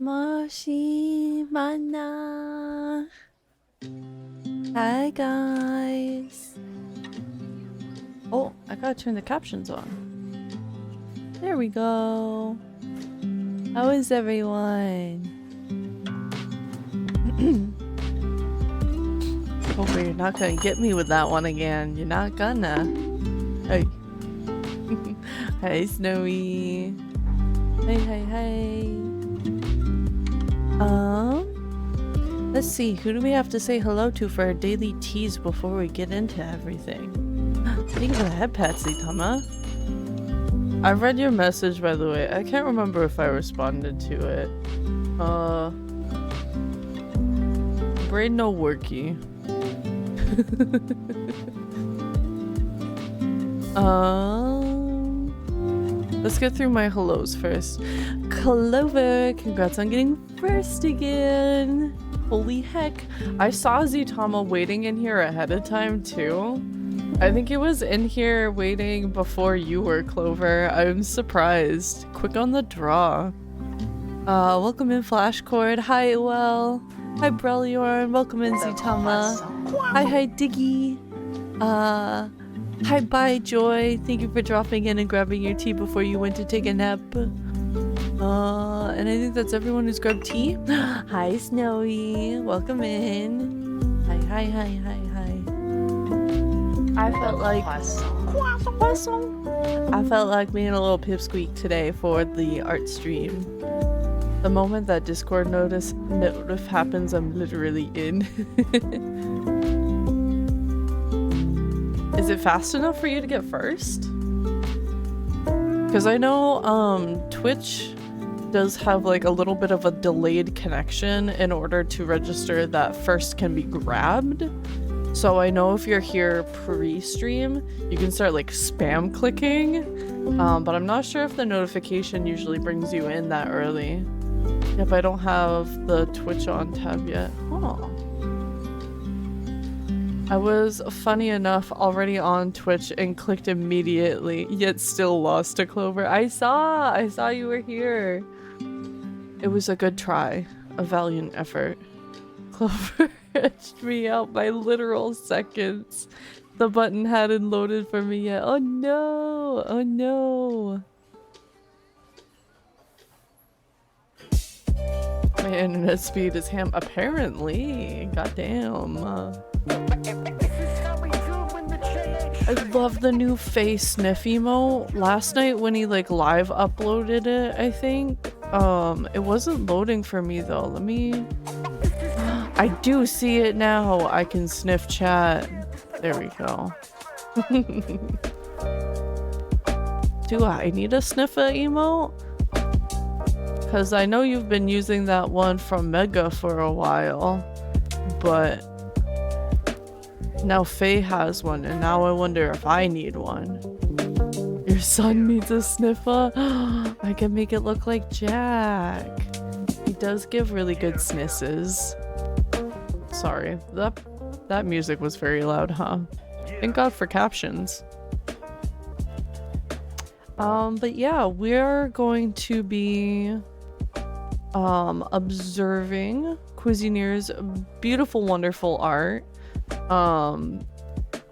Moshimana. Hi guys. Oh, I gotta turn the captions on. There we go. How is everyone? Hopefully you're not gonna get me with that one again. You're not gonna. Hey. Hey, Snowy. Hey, hey, hey. Let's see. Who do we have to say hello to for our daily teas before we get into everything? Thank you for the head pat, Tama. I've read your message, by the way. I can't remember if I responded to it. Brain no worky. Let's get through my hellos first. Clover, congrats on getting first again. Holy heck. I saw Zutama waiting in here ahead of time too. I think it was in here waiting before you were, Clover. I'm surprised. Quick on the draw. Welcome in Flashcord. Hi, Uel. Hi, Breliorn. Welcome in, Zutama. Hi, Diggy. Hi, bye, Joy. Thank you for dropping in and grabbing your tea before you went to take a nap. And I think that's everyone who's grabbed tea. Hi, Snowy. Welcome in. Hi. I felt like being a little pipsqueak today for the art stream. The moment that Discord notice happens, I'm literally in. Is it fast enough for you to get first? Because I know Twitch does have like a little bit of a delayed connection in order to register that first can be grabbed. So I know if you're here pre-stream, you can start like spam clicking, but I'm not sure if the notification usually brings you in that early. Yep, I don't have the Twitch on tab yet. Huh. I was, funny enough, already on Twitch and clicked immediately, yet still lost to Clover. I saw you were here. It was a good try, a valiant effort. Clover edged me out by literal seconds. The button hadn't loaded for me yet. Oh no! Oh no! My internet speed is ham. Apparently. Goddamn. I love the new face sniff emote. Last night when he like live uploaded it, I think, it wasn't loading for me though. Let me... I do see it now. I can sniff chat. There we go. Do I need a sniffer emote? Because I know you've been using that one from Mega for a while, but now Faye has one, and now I wonder if I need one. Your son needs a sniffer? I can make it look like Jack. He does give really good snisses. Sorry, that music was very loud, huh? Thank God for captions. But yeah, we're going to be observing Cuisineer's beautiful, wonderful art.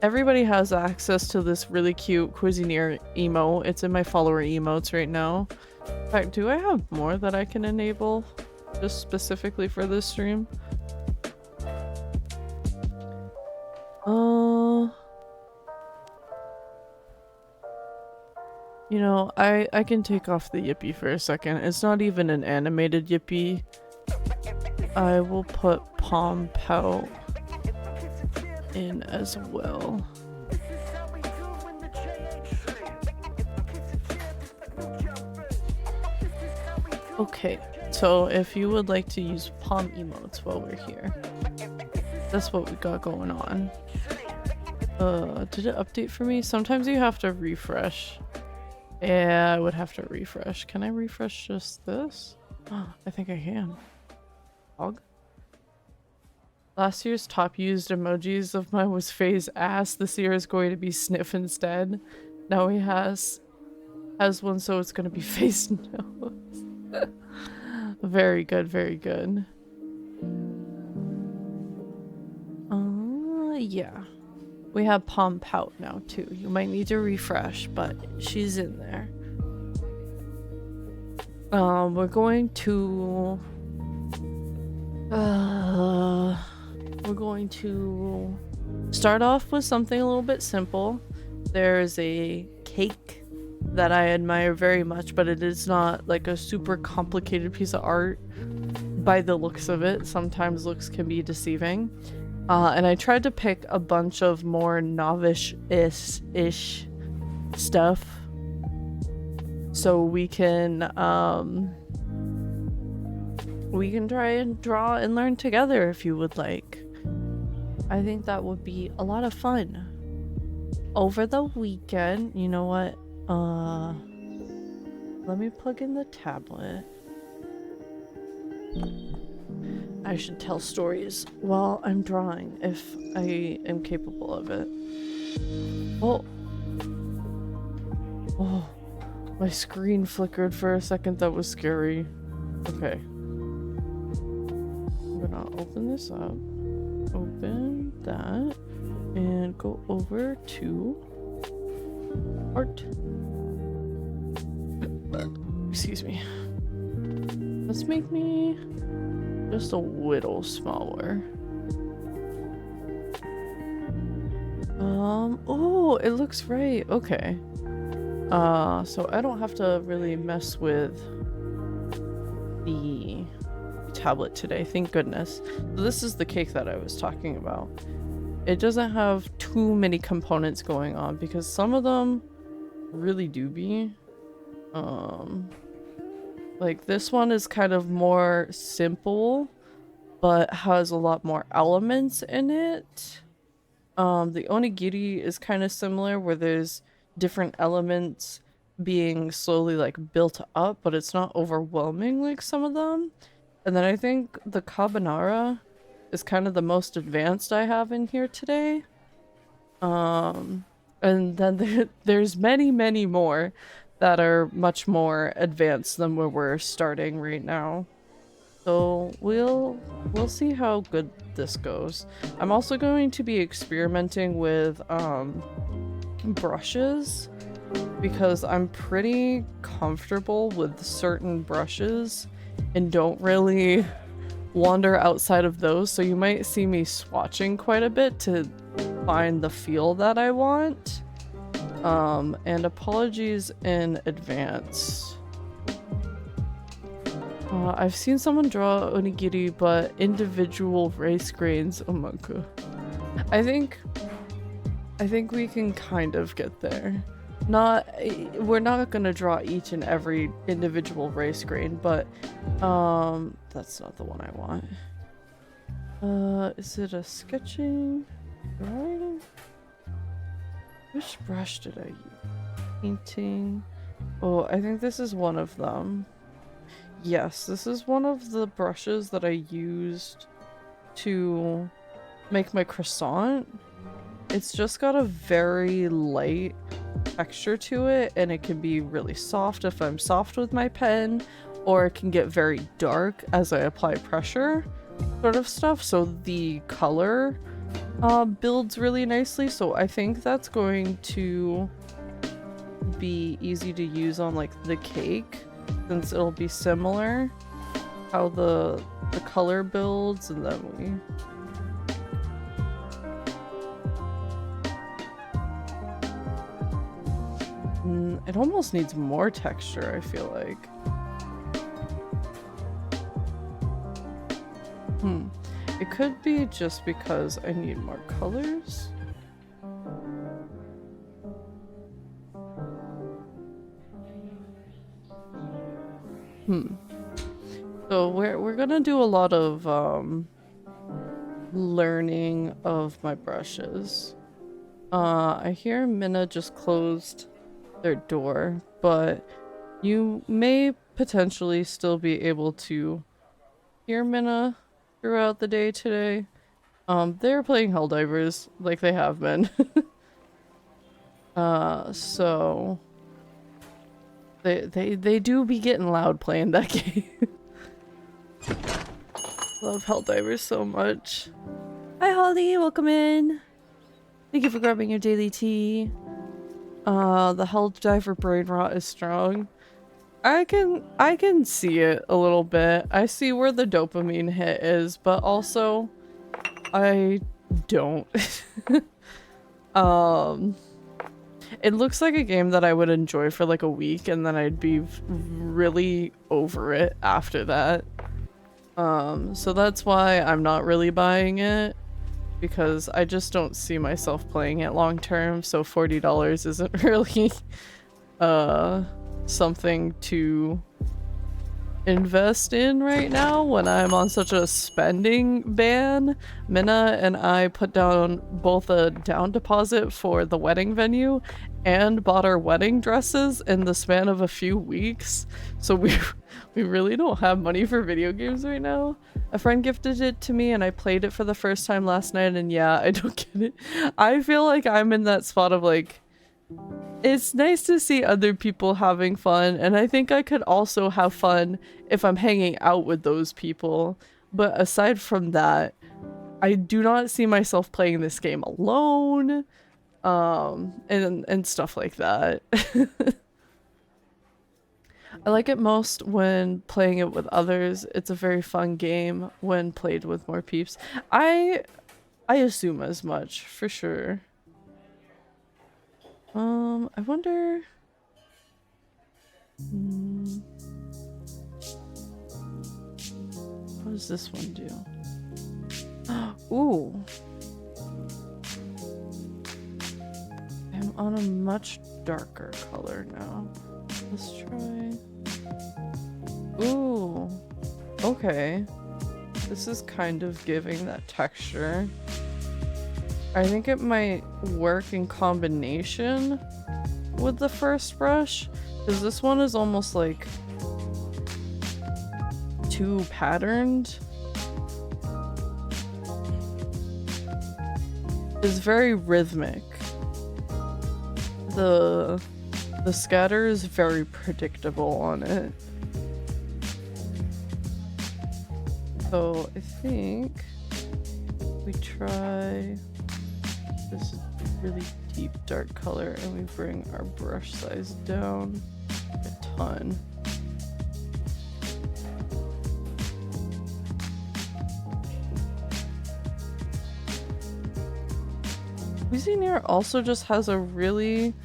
Everybody has access to this really cute Cuisineer emote. It's in my follower emotes right now. In fact, do I have more that I can enable just specifically for this stream? You know, I can take off the yippee for a second. It's not even an animated yippee. I will put Palm Pout in as well. Okay, so if you would like to use palm emotes while we're here, that's what we got going on. Did it update for me? Sometimes you have to refresh. Yeah, I would have to refresh. Can I refresh just this? Oh, I think I can. Hog? Last year's top used emojis of mine was Faye's ass. This year is going to be sniff instead. Now he has one, so it's going to be Faye's nose. Very good, very good. Yeah. We have Palm Pout now too. You might need to refresh, but she's in there. We're going to start off with something a little bit simple. There's a cake that I admire very much, but it is not like a super complicated piece of art by the looks of it. Sometimes looks can be deceiving. And I tried to pick a bunch of more novice-ish stuff so we can try and draw and learn together if you would like. I think that would be a lot of fun. Over the weekend, you know what? Let me plug in the tablet. I should tell stories while I'm drawing if I am capable of it. Oh, my screen flickered for a second. That was scary. Okay. I'm gonna open this up. Open that. And go over to art. Excuse me. Let's make me just a little smaller. Oh, it looks right. Okay. So I don't have to really mess with the tablet today, thank goodness. So this is the cake that I was talking about. It doesn't have too many components going on because some of them really do be. Like this one is kind of more simple, but has a lot more elements in it. The onigiri is kind of similar, where there's different elements being slowly like built up, but it's not overwhelming like some of them. And then I think the carbonara is kind of the most advanced I have in here today. And then there's many more that are much more advanced than where we're starting right now. So we'll see how good this goes. I'm also going to be experimenting with brushes because I'm pretty comfortable with certain brushes and don't really wander outside of those. So you might see me swatching quite a bit to find the feel that I want. And apologies in advance. I've seen someone draw onigiri, but individual rice grains. Oh my god. I think we can kind of get there. We're not gonna draw each and every individual rice grain, but that's not the one I want. Is it a sketching? Drawing? Which brush did I use? Painting. Oh, I think this is one of them. Yes, this is one of the brushes that I used to make my croissant. It's just got a very light texture to it, and it can be really soft if I'm soft with my pen, or it can get very dark as I apply pressure, sort of stuff. So the color builds really nicely, so I think that's going to be easy to use on like the cake, since it'll be similar how the color builds, and then it almost needs more texture, I feel like. It could be just because I need more colors. So we're gonna do a lot of learning of my brushes. I hear Minna just closed their door, but you may potentially still be able to hear Minna throughout the day today. They're playing Helldivers like they have been. So they do be getting loud playing that game. Love Helldivers so much. Hi Holly, welcome in. Thank you for grabbing your daily tea. The Helldiver brain rot is strong. I can see it a little bit. I see where the dopamine hit is, but also I don't. It looks like a game that I would enjoy for like a week, and then I'd be really over it after that. So that's why I'm not really buying it, because I just don't see myself playing it long term, so $40 isn't really something to invest in right now when I'm on such a spending ban. Minna and I put down both a down deposit for the wedding venue and bought our wedding dresses in the span of a few weeks, so we really don't have money for video games right now. A friend gifted it to me and I played it for the first time last night, and yeah, I don't get it. I feel like I'm in that spot of like, it's nice to see other people having fun, and I think I could also have fun if I'm hanging out with those people. But aside from that, I do not see myself playing this game alone, and stuff like that. I like it most when playing it with others. It's a very fun game when played with more peeps. I assume as much, for sure. I wonder... what does this one do? Ooh. I'm on a much darker color now. Let's try... Ooh. Okay. This is kind of giving that texture. I think it might work in combination with the first brush, because this one is almost like too patterned. It's very rhythmic. The scatter is very predictable on it. So I think we try this really deep dark color and we bring our brush size down a ton. Cuisineer also just has a really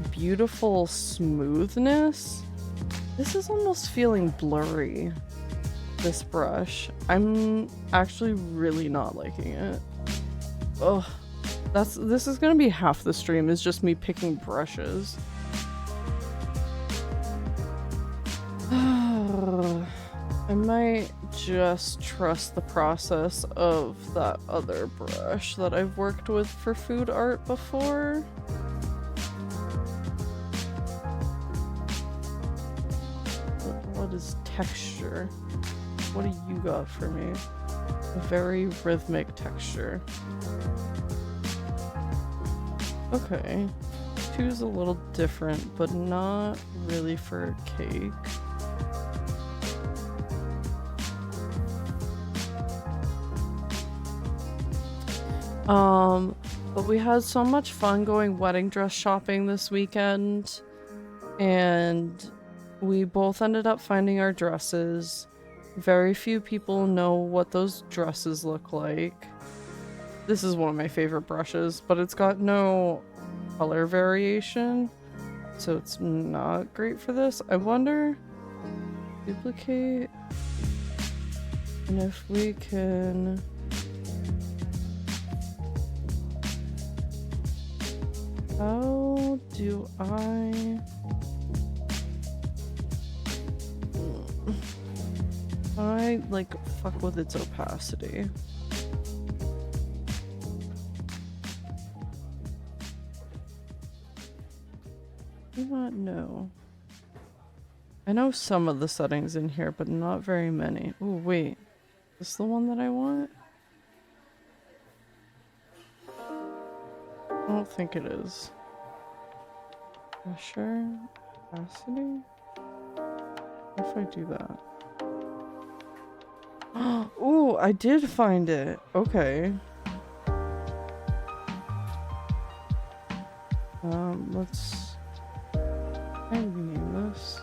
beautiful smoothness. This is almost feeling blurry, this brush. I'm actually really not liking it. Ugh. This is gonna be half the stream, is just me picking brushes. I might just trust the process of that other brush that I've worked with for food art before. What is texture? What do you got for me? A very rhythmic texture. Okay. 2 is a little different, but not really for a cake. But we had so much fun going wedding dress shopping this weekend, and we both ended up finding our dresses. Very few people know what those dresses look like. This is one of my favorite brushes, but it's got no color variation, so it's not great for this. I wonder, duplicate, and if we can... How do I like fuck with its opacity? I do not know. I know some of the settings in here, but not very many. Oh wait, is this the one that I want? I don't think it is. Pressure, opacity. What if I do that? Oh, I did find it. Okay. Let's try and rename this.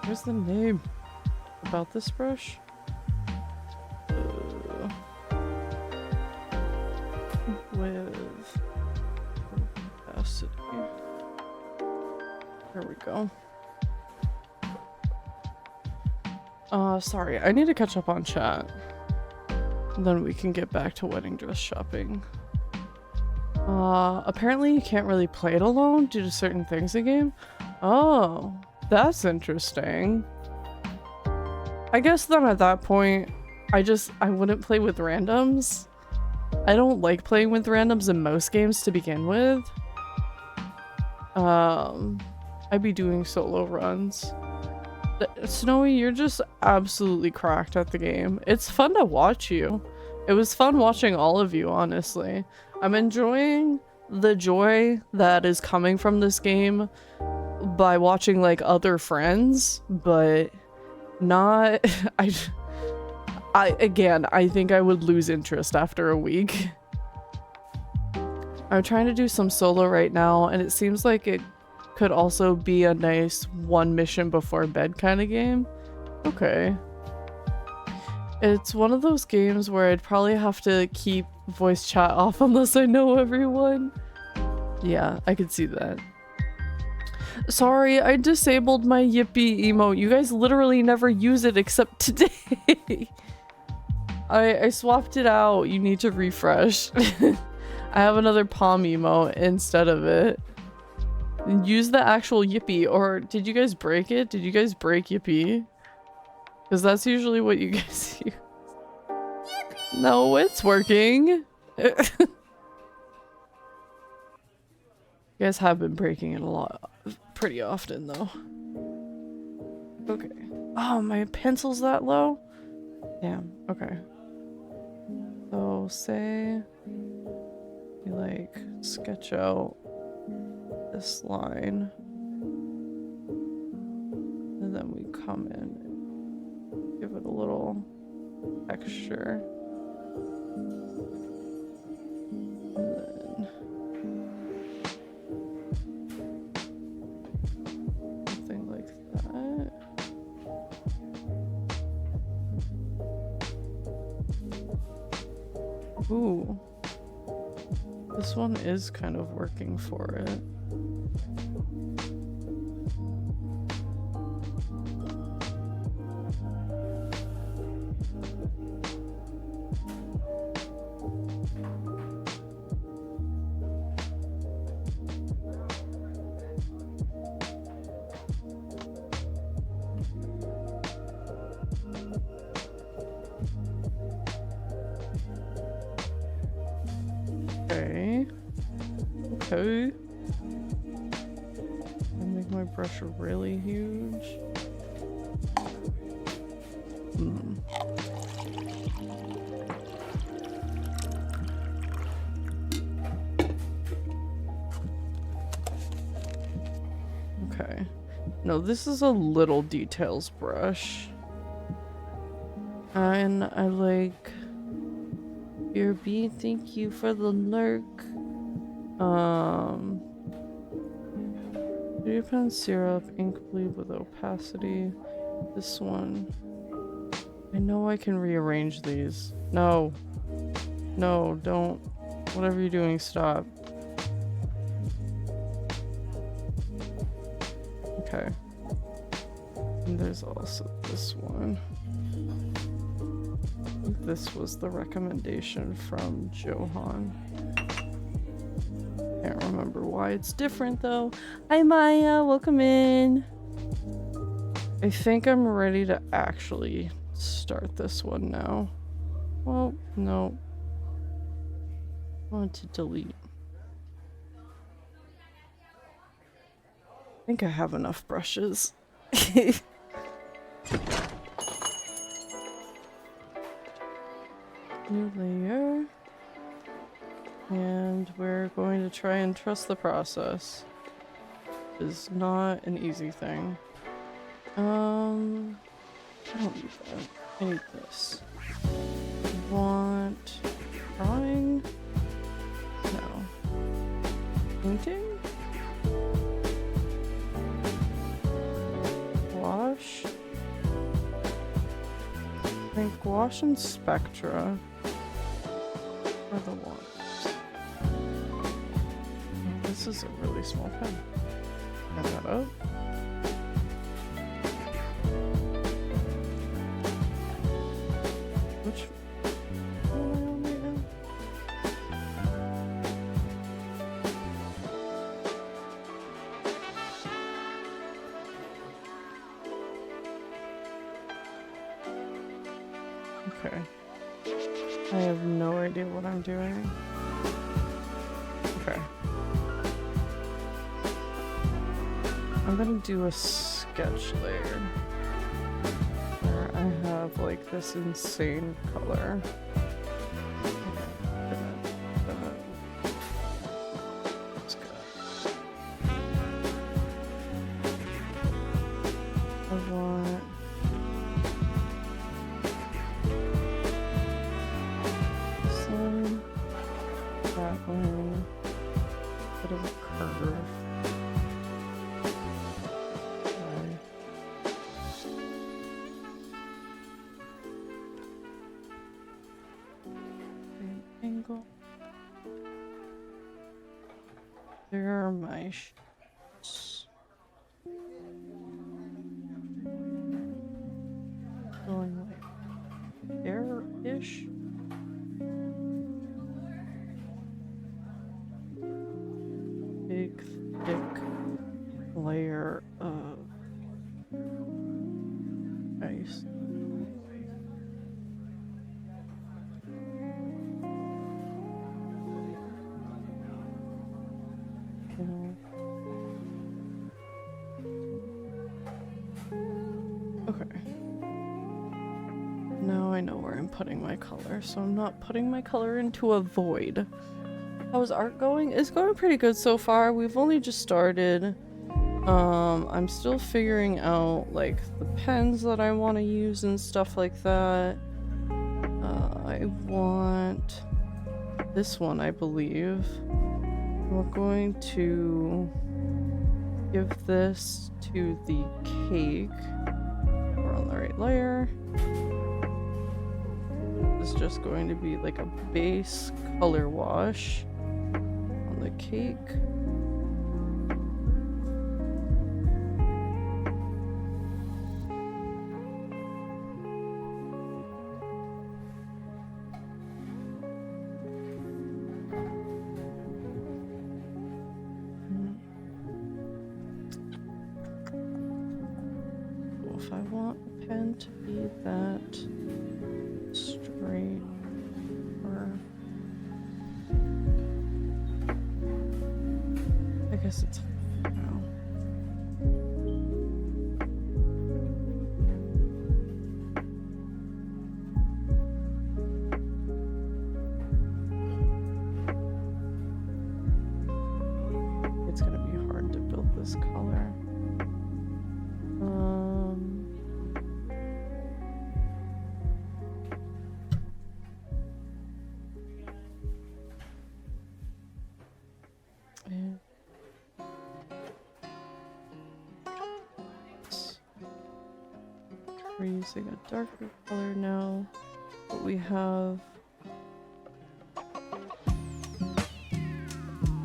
Where's the name about this brush? With opacity. There we go. Sorry, I need to catch up on chat. And then we can get back to wedding dress shopping. Apparently you can't really play it alone due to certain things in game. Oh, that's interesting. I guess then at that point, I wouldn't play with randoms. I don't like playing with randoms in most games to begin with. I'd be doing solo runs. Snowy, you're just absolutely cracked at the game. It's fun to watch you. It was fun watching all of you, honestly. I'm enjoying the joy that is coming from this game by watching like other friends, but not... Again, I think I would lose interest after a week. I'm trying to do some solo right now, and it seems like it could also be a nice one mission before bed kind of game. Okay. It's one of those games where I'd probably have to keep voice chat off unless I know everyone. Yeah, I could see that. Sorry, I disabled my yippee emote. You guys literally never use it except today. I swapped it out. You need to refresh. I have another palm emote instead of it. Use the actual yippee, or did you guys break it? Did you guys break yippee? Because that's usually what you guys use. No, it's working. You guys have been breaking it a lot, pretty often though. Okay. Oh, my pencil's that low? Damn, okay. So say you like sketch out this line. And then we come in and give it a little texture. And then something like that. Ooh. This one is kind of working for it. Okay. Okay. I make my brush really huge. Okay. No, this is a little details brush. And I like your bee, thank you for the lurk. Beauty pen syrup, ink bleed with opacity. This one. I know I can rearrange these. No. No, don't. Whatever you're doing, stop. Okay. And there's also this one. I think this was the recommendation from Johan. Can't remember why it's different though. Hi Maya, welcome in. I think I'm ready to actually start this one now. Well, no. I want to delete. I think I have enough brushes. New layer. And we're going to try and trust the process. It's not an easy thing. I don't need that. I need this. Want drawing? No. Painting? Wash? I think wash and spectra are the ones. This is a really small pen. Turn that up. Which one am I on right now? Okay. I have no idea what I'm doing. Okay. I'm gonna do a sketch layer where I have like this insane color. That's good. I want some, that one, bit of a curve. There are my shapes. Going like there-ish. Big, thick layer of ice. I know where I'm putting my color, so I'm not putting my color into a void. How's art going? It's going pretty good so far. We've only just started. I'm still figuring out like the pens that I want to use and stuff like that. I want this one, I believe. We're going to give this to the cake. We're on the right layer. This is just going to be like a base color wash on the cake. If I want a pen to be that straight, or I guess it's now. It's gonna be hard to build this color. We're using a darker color now, but we have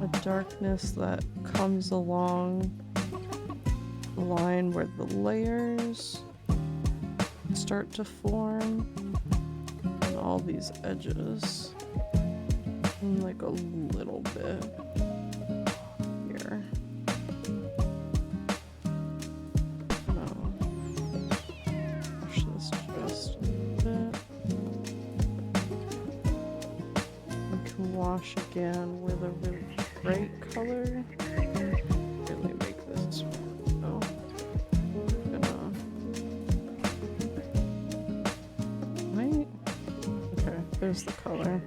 a darkness that comes along the line where the layers start to form and all these edges, and like a little bit here. Again with a really bright color. Really make this small. So I'm gonna wait. Okay, there's the color.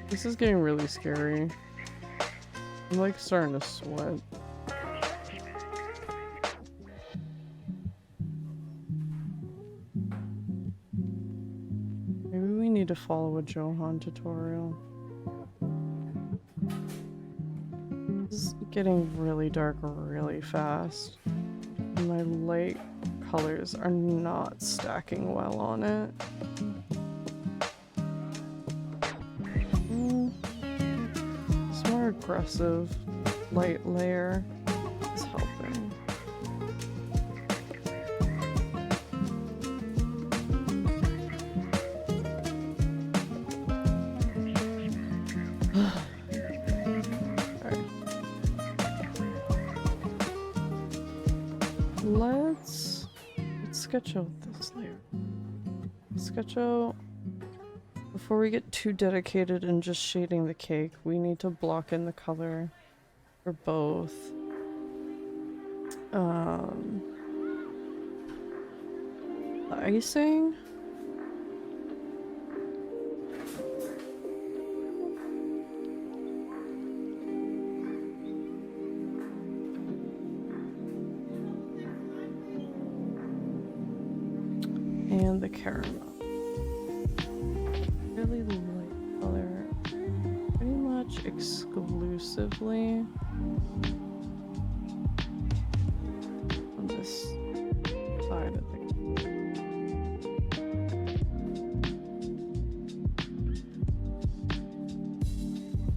This is getting really scary. I'm like starting to sweat. Maybe we need to follow a Johan tutorial. This is getting really dark really fast. And my light colors are not stacking well on it. Aggressive light layer is helping. Alright. Let's sketch out this layer. Sketch out. Before we get too dedicated in just shading the cake, we need to block in the color for both. The icing. And the caramel. Really light color, pretty much exclusively on this side of the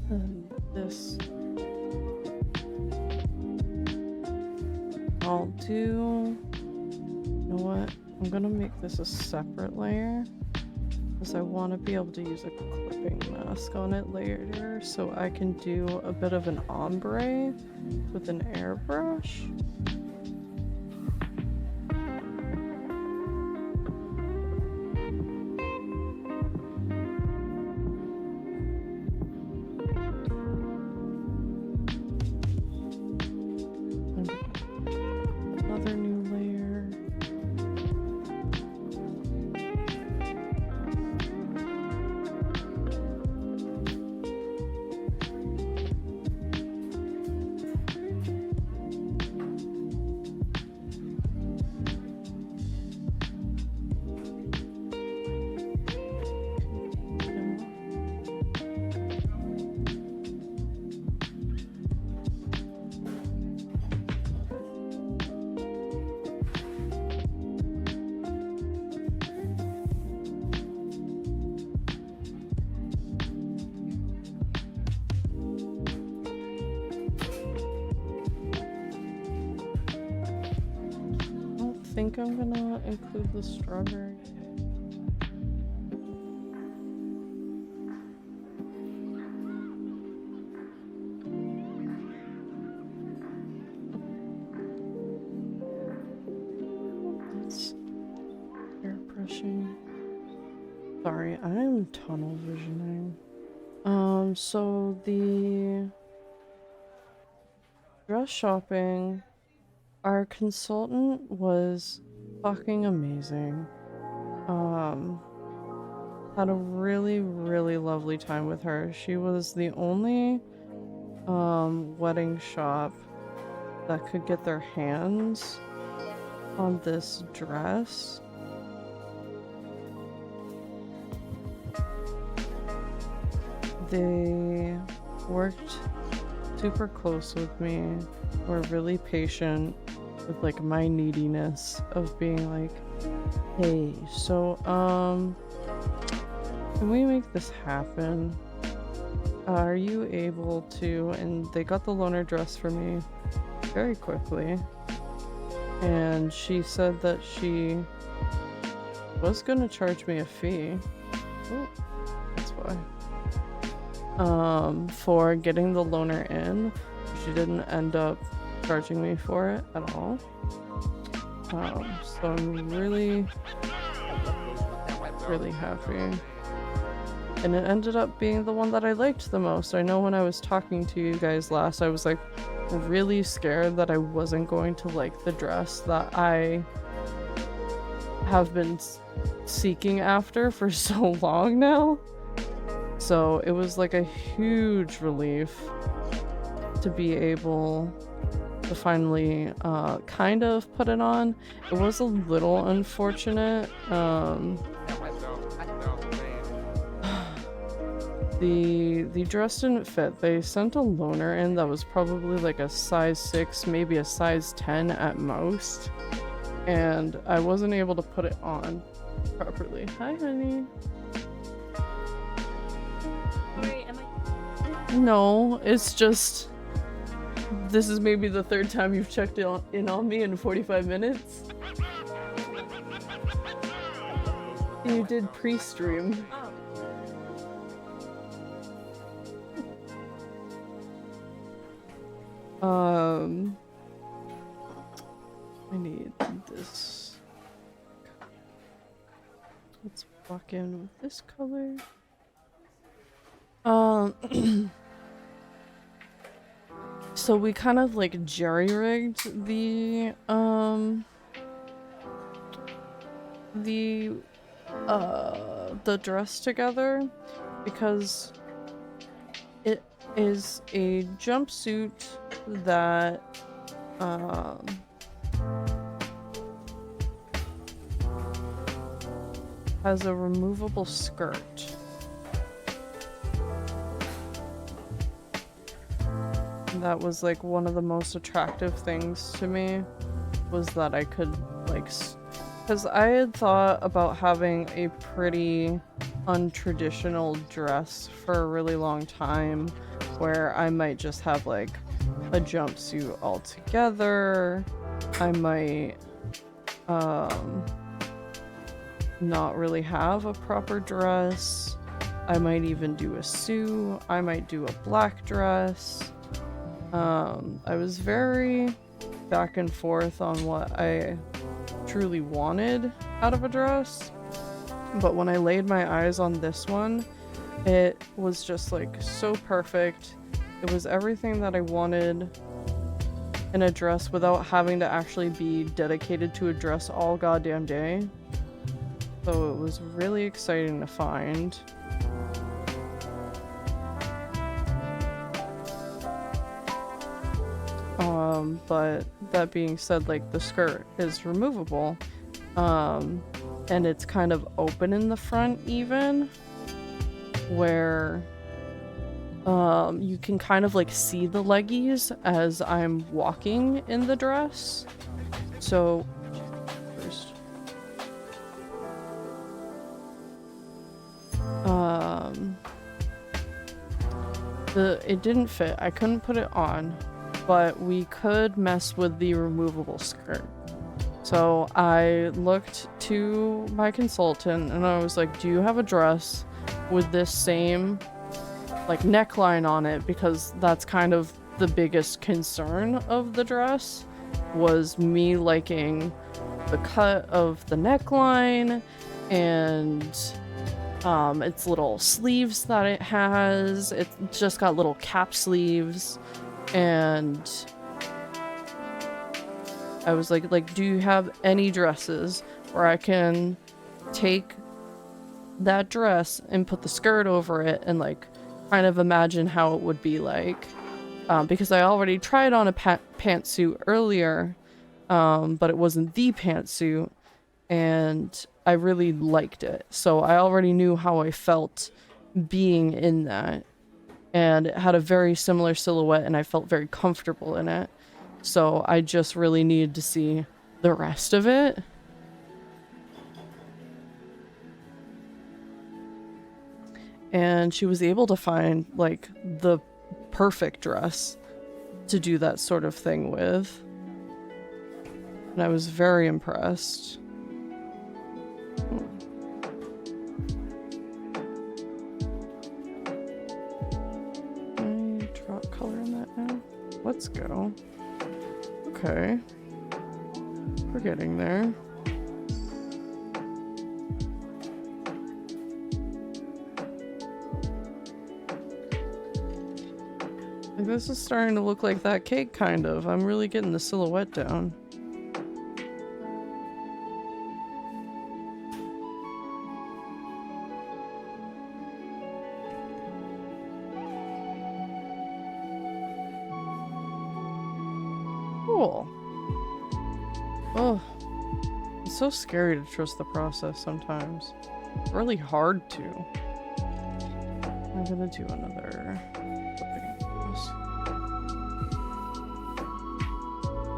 and this I'll do. You know what? I'm gonna make this a separate layer. I want to be able to use a clipping mask on it later so I can do a bit of an ombre with an airbrush. think I'm gonna include the strawberry. Airbrushing. Sorry, I'm tunnel visioning. So the dress shopping, our consultant was fucking amazing. Had a really, really lovely time with her. She was the only wedding shop that could get their hands on this dress. They worked super close with me, were really patient with like my neediness of being like, hey, so can we make this happen? Are you able to? And they got the loaner dress for me very quickly, and she said that she was gonna charge me a fee. Oh, that's why. For getting the loaner in. She didn't end up charging me for it at all. So I'm really, really happy. And it ended up being the one that I liked the most. I know when I was talking to you guys last, I was like really scared that I wasn't going to like the dress that I have been seeking after for so long now. So it was like a huge relief to be able to finally kind of put it on. It was a little unfortunate. The dress didn't fit. They sent a loaner in that was probably like a size 6, maybe a size 10 at most. And I wasn't able to put it on properly. Hi, honey. Wait, am I? No, it's just... This is maybe the 3rd time you've checked in on me in 45 minutes. You did pre-stream. I need this. Let's walk in with this color. So we kind of like jerry-rigged the dress together because it is a jumpsuit that has a removable skirt. That was like one of the most attractive things to me, was that I could like, because I had thought about having a pretty untraditional dress for a really long time, where I might just have like a jumpsuit altogether. I might not really have a proper dress. I might even do a suit. I might do a black dress. I was very back and forth on what I truly wanted out of a dress, but when I laid my eyes on this one, it was just like so perfect. It was everything that I wanted in a dress without having to actually be dedicated to a dress all goddamn day. So it was really exciting to find. But that being said, like, the skirt is removable, and it's kind of open in the front even, where you can kind of like see the leggies as I'm walking in the dress. So first, it didn't fit. I couldn't put it on, but we could mess with the removable skirt. So I looked to my consultant and I was like, do you have a dress with this same like neckline on it? Because that's kind of the biggest concern of the dress, was me liking the cut of the neckline and its little sleeves that it has. It's just got little cap sleeves, and I was like, do you have any dresses where I can take that dress and put the skirt over it and like kind of imagine how it would be like? Because I already tried on a pantsuit earlier, but it wasn't the pantsuit, and I really liked it. So I already knew how I felt being in that, and it had a very similar silhouette, and I felt very comfortable in it. So I just really needed to see the rest of it. And she was able to find like the perfect dress to do that sort of thing with. And I was very impressed. Can I drop color in that now? Let's go. Okay. We're getting there. Like, this is starting to look like that cake, kind of. I'm really getting the silhouette down. Cool. Oh, it's so scary to trust the process sometimes. It's really hard to. I'm gonna do another flipping this.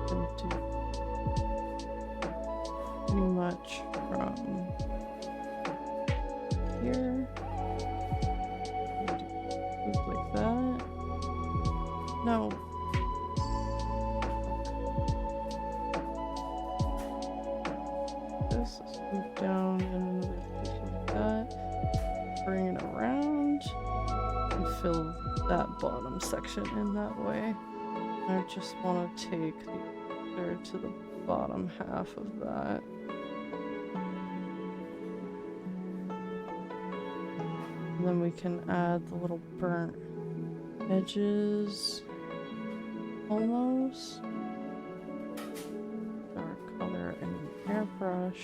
Gonna do pretty much from here. Loop like that. No. Move down and another piece like that. Bring it around and fill that bottom section in that way. I just want to take the other to the bottom half of that. And then we can add the little burnt edges almost. Dark color and an airbrush.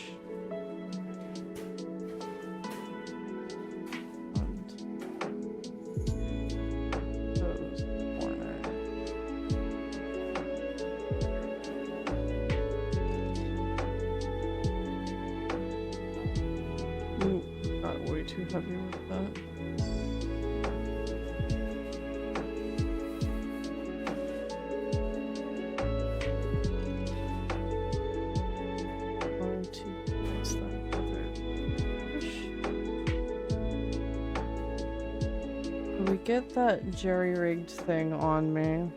Too heavy with that. Going to place that other brush. We get that jerry-rigged thing on me,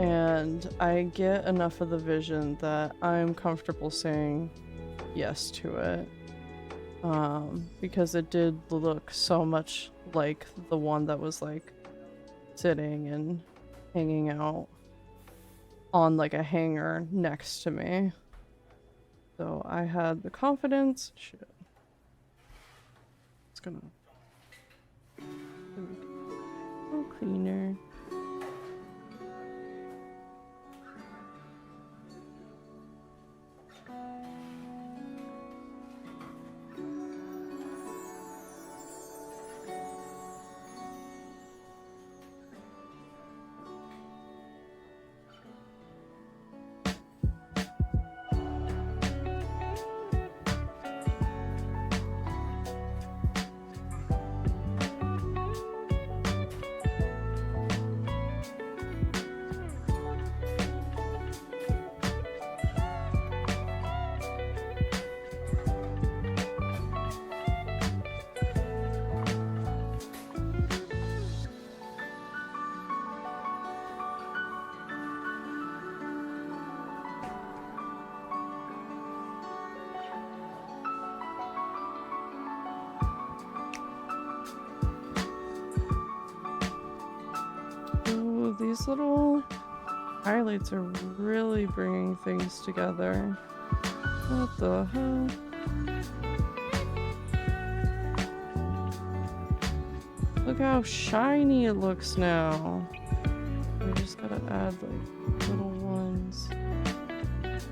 and I get enough of the vision that I'm comfortable saying yes to it. Because it did look so much like the one that was like sitting and hanging out on like a hanger next to me. So I had the confidence. Shit. It's gonna go cleaner. These little highlights are really bringing things together. What the hell? Look how shiny it looks now. We just gotta add like little ones there.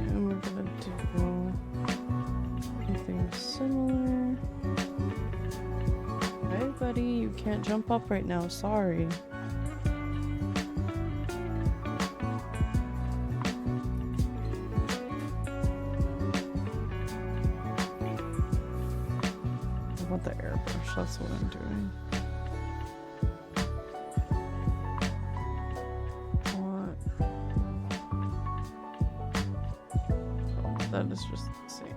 And we're gonna do something similar. Hey buddy, you can't jump up right now, sorry. The airbrush, that's what I'm doing. What? Oh, that is just the same.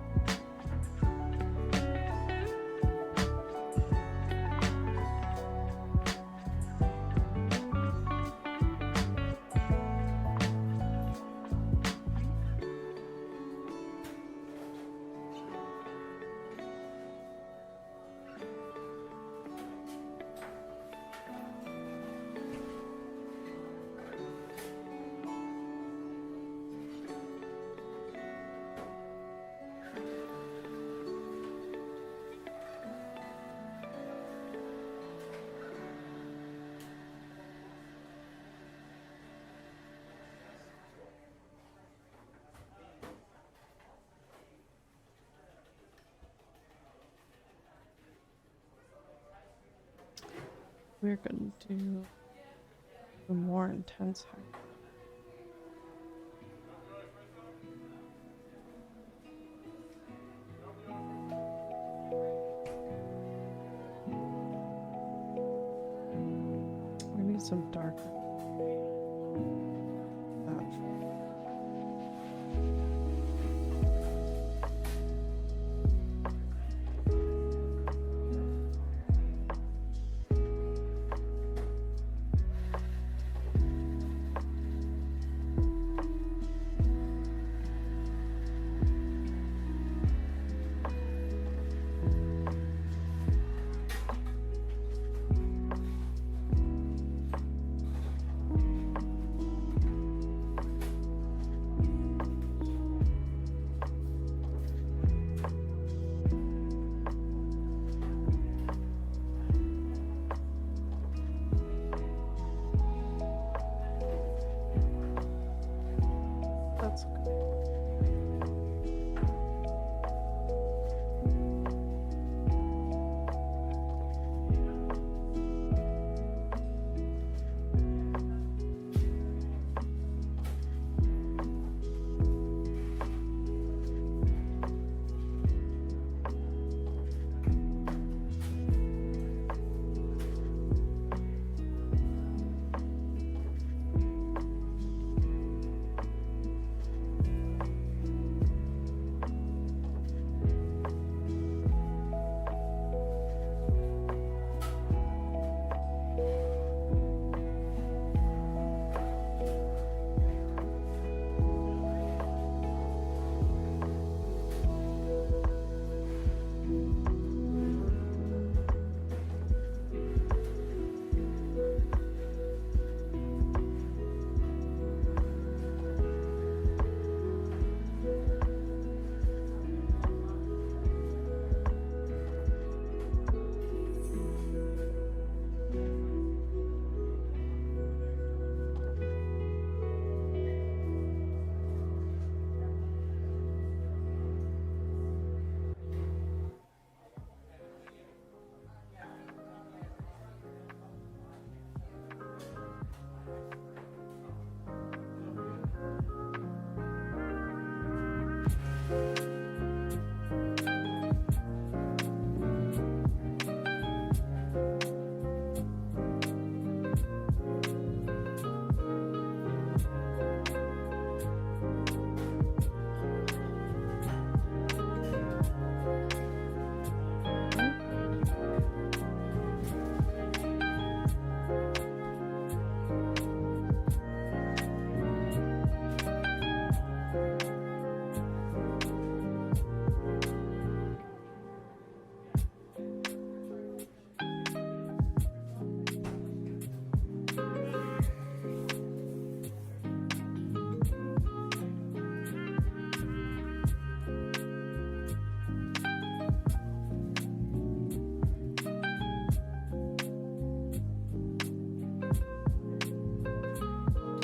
We're gonna do a more intense hack. We need some darker.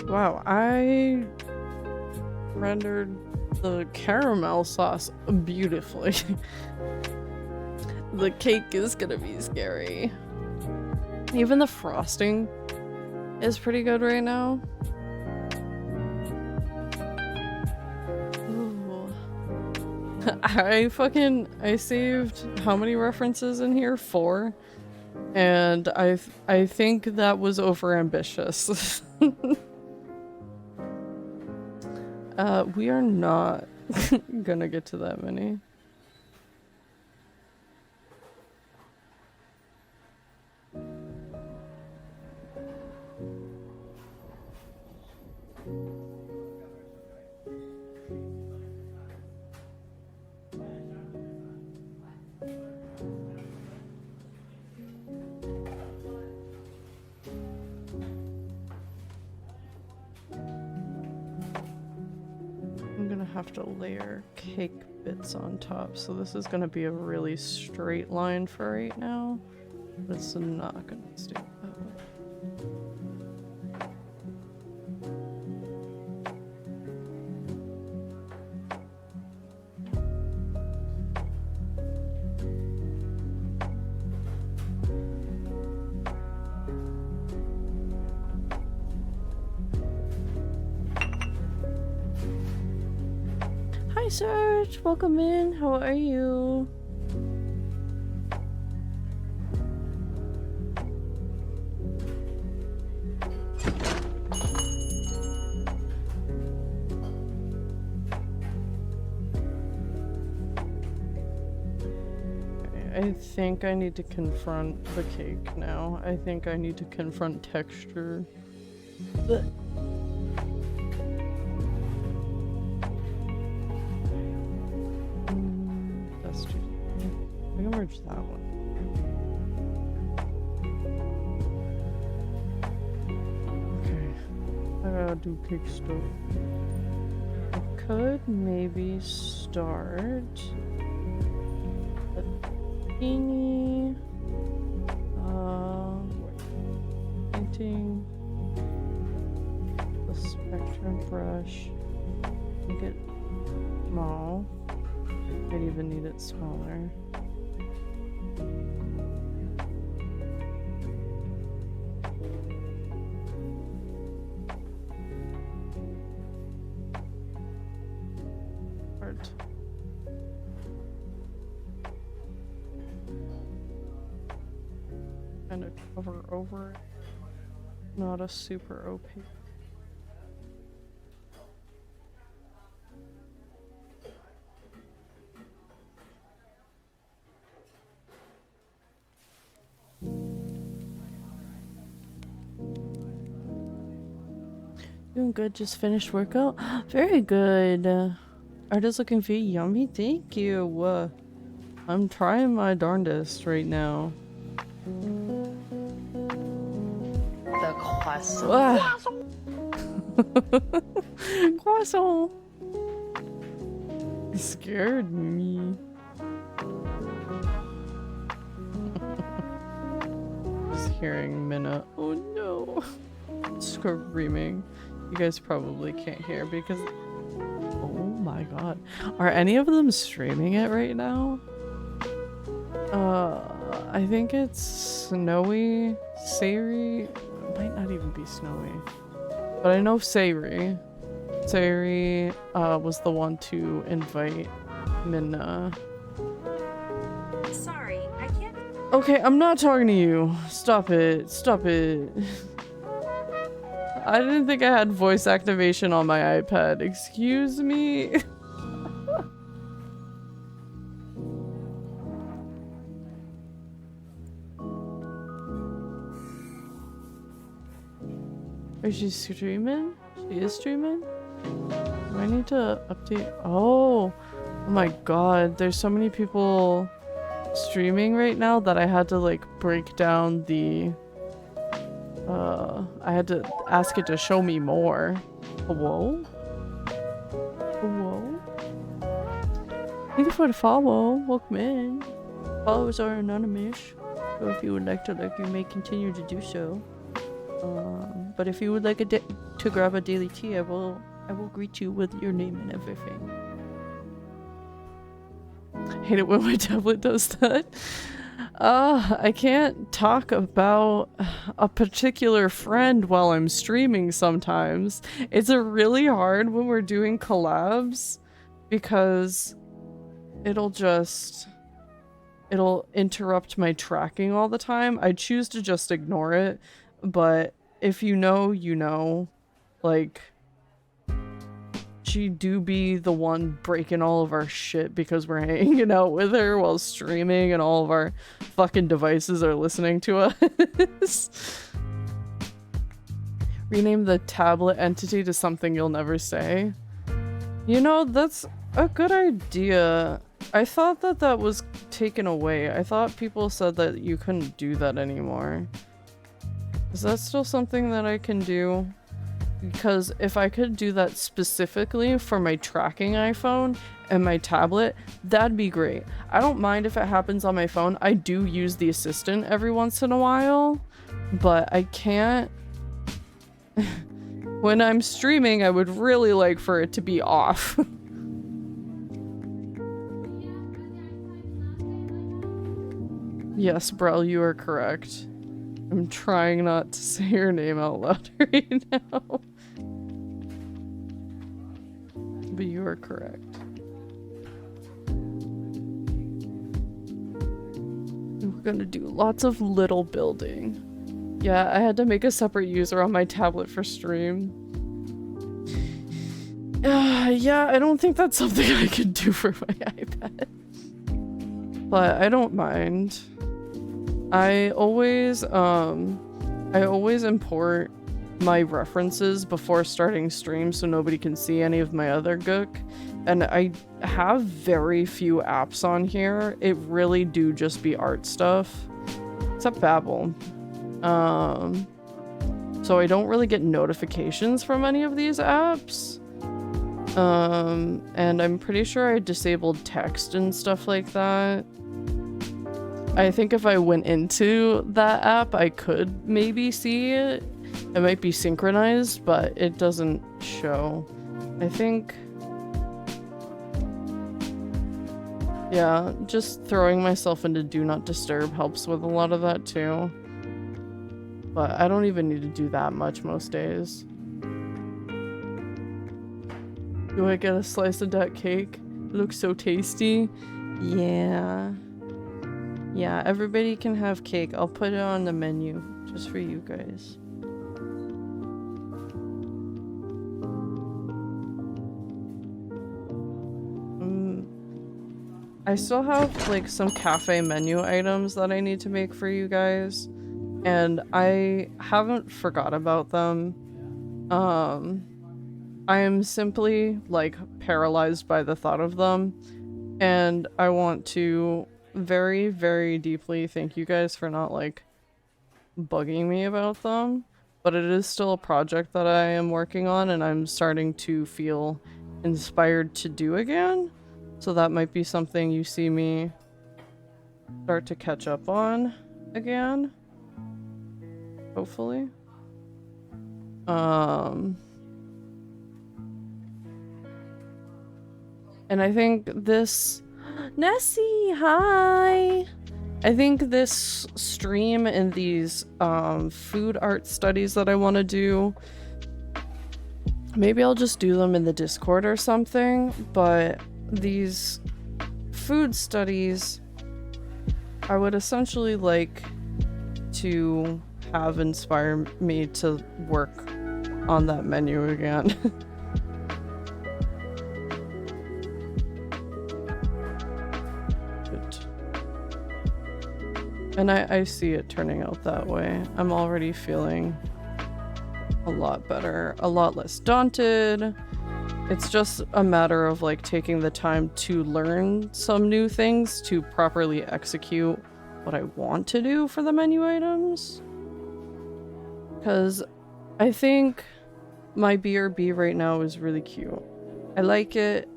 Wow, I rendered the caramel sauce beautifully. The cake is gonna be scary. Even the frosting is pretty good right now. Ooh. I saved how many references in here? 4. And I think that was overambitious. We are not gonna get to that many. I'm gonna have to layer cake bits on top, so this is gonna be a really straight line for right now. But it's not gonna stay that way. Hi Serge, welcome in. How are you? I think I need to confront the cake now. I think I need to confront texture. But that's too. I can merge that one. Okay, I gotta do cake stuff. I could maybe start. Teeny, painting the spectrum brush, make it small, might even need it smaller. Art. Kind of cover over it, not a super opaque. Doing good, just finished workout. Very good. Art is looking very yummy, thank you. I'm trying my darndest right now. The croissant. Croissant. It scared me. Just hearing Minna. Oh no. Screaming. You guys probably can't hear because. Oh my god. Are any of them streaming it right now? I think it's Snowy, Sayri. It might not even be Snowy, but I know Sayri. Sayri was the one to invite Minna. Sorry, I can't. Okay, I'm not talking to you. Stop it. Stop it. I didn't think I had voice activation on my iPad. Excuse me. Is she streaming? She is streaming? Do I need to update? Oh my god, there's so many people streaming right now that I had to like break down the I had to ask it to show me more. Hello? Hello? Thank you for the follow. Welcome in. Followers are anonymous, so if you would like to, you may continue to do so. But if you would like to grab a daily tea, I will greet you with your name and everything. I hate it when my tablet does that. I can't talk about a particular friend while I'm streaming sometimes. It's really hard when we're doing collabs because it'll interrupt my tracking all the time. I choose to just ignore it, but if you know, you know. Like, she do be the one breaking all of our shit because we're hanging out with her while streaming and all of our fucking devices are listening to us. Rename the tablet entity to something you'll never say. You know, that's a good idea. I thought that that was taken away. I thought people said that you couldn't do that anymore. Is that still something that I can do? Because if I could do that specifically for my tracking iPhone and my tablet, that'd be great. I don't mind if it happens on my phone. I do use the assistant every once in a while, but I can't... When I'm streaming, I would really like for it to be off. Yes, Brel, you are correct. I'm trying not to say your name out loud right now. But you are correct. We're gonna do lots of little building. Yeah, I had to make a separate user on my tablet for stream. Yeah, I don't think that's something I could do for my iPad. But I don't mind. I always import my references before starting stream so nobody can see any of my other gook. And I have very few apps on here. It really do just be art stuff. Except Babbel. So I don't really get notifications from any of these apps. And I'm pretty sure I disabled text and stuff like that. I think if I went into that app, I could maybe see it. It might be synchronized, but it doesn't show. I think... Yeah, just throwing myself into Do Not Disturb helps with a lot of that too. But I don't even need to do that much most days. Do I get a slice of that cake? It looks so tasty. Yeah. Yeah, everybody can have cake. I'll put it on the menu just for you guys. I still have like some cafe menu items that I need to make for you guys, and I haven't forgot about them. I am simply like paralyzed by the thought of them, and I want to very, very deeply thank you guys for not like bugging me about them, but it is still a project that I am working on and I'm starting to feel inspired to do again. So that might be something you see me start to catch up on again. Hopefully. And I think this... Nessie, hi! I think this stream and these food art studies that I want to do, maybe I'll just do them in the Discord or something, but these food studies I would essentially like to have inspire me to work on that menu again. And I see it turning out that way. I'm already feeling a lot better, a lot less daunted. It's just a matter of like taking the time to learn some new things to properly execute what I want to do for the menu items. Because I think my BRB right now is really cute. I like it.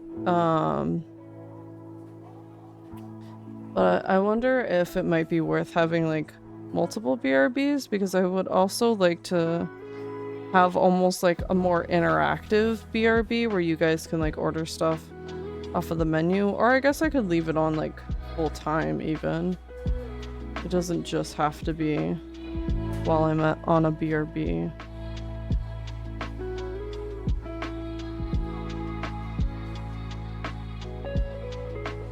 But I wonder if it might be worth having like multiple BRBs because I would also like to have almost like a more interactive BRB where you guys can like order stuff off of the menu, or I guess I could leave it on like full time even. It doesn't just have to be while I'm on a BRB.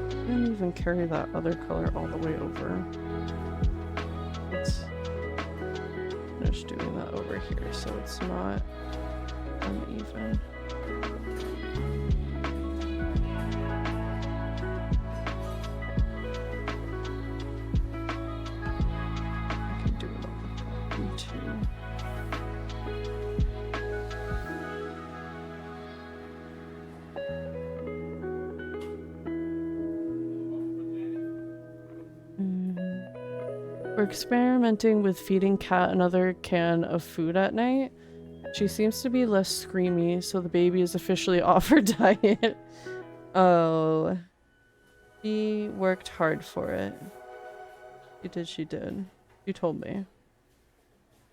I didn't even carry that other color all the way over. Let's finish doing that over here so it's not uneven. I can do it on the bottom too. We're experimenting with feeding Cat another can of food at night. She seems to be less screamy, so the baby is officially off her diet. Oh. She worked hard for it. She did. She told me.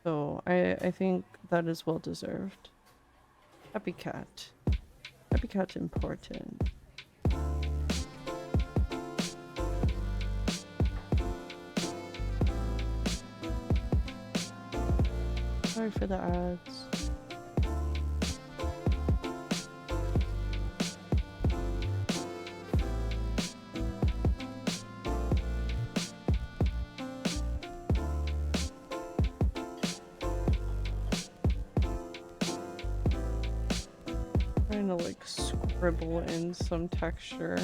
So I think that is well deserved. Happy Cat. Happy Cat's important. Sorry for the ads. Trying to like scribble in some texture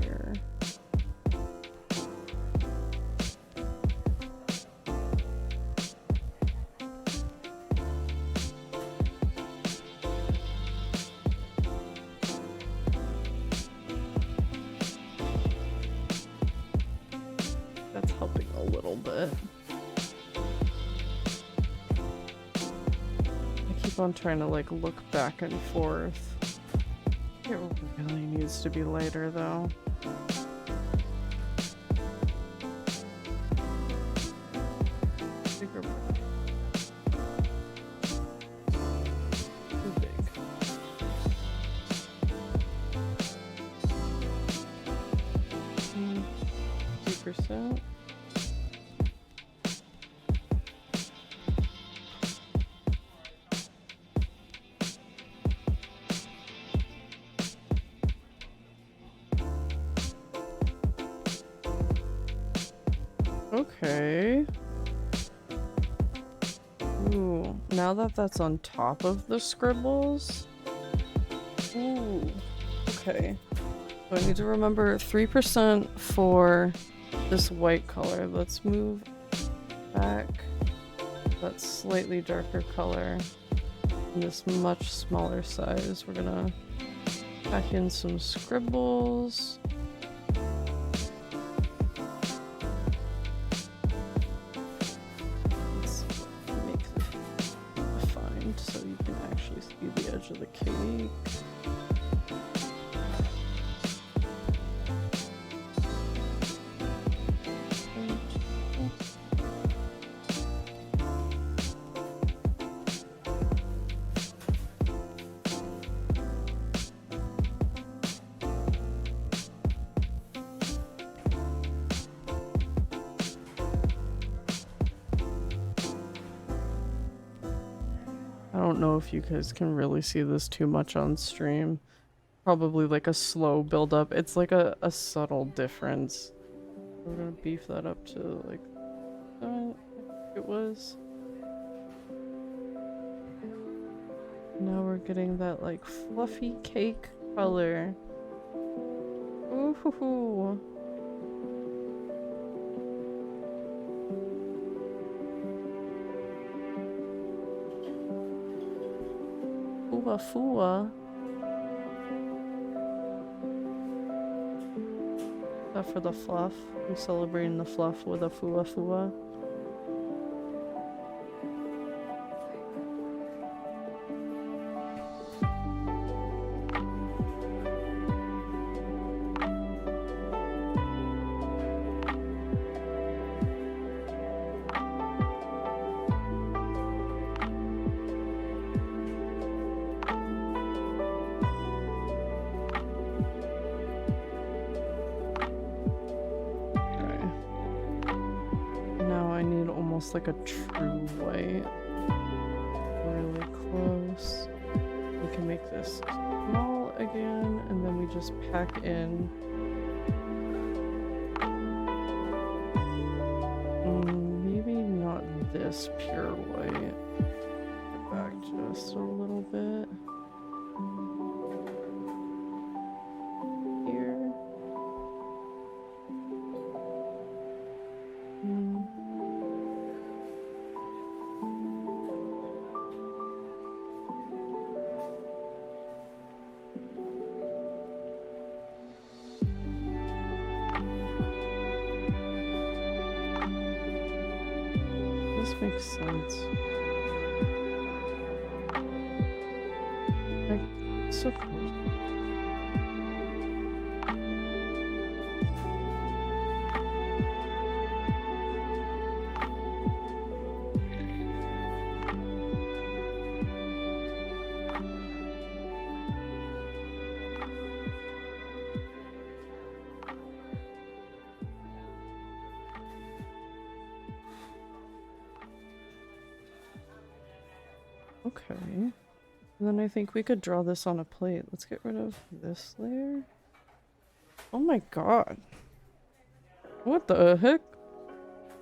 here. That's helping a little bit. I keep on trying to like look back and forth. It really needs to be lighter though. Bigger. Too big. 2%. Okay. Ooh, now that that's on top of the scribbles. Ooh, okay. So I need to remember 3% for this white color. Let's move back that slightly darker color in this much smaller size. We're gonna pack in some scribbles. So you can actually see the edge of the cake. I don't know if you guys can really see this too much on stream. Probably like a slow build up. It's like a subtle difference. We're gonna beef that up to like it was. Now we're getting that like fluffy cake color. Ooh hoo hoo. Fua fua. Is that for the fluff? We're celebrating the fluff with a fua fua. almost like a true white. Really close. We can make this small again, and then we just pack in. Maybe not this pure white. Go back just a little bit. Here. This makes sense. Like, so close. Okay. And then I think we could draw this on a plate. Let's get rid of this layer. Oh my god. What the heck?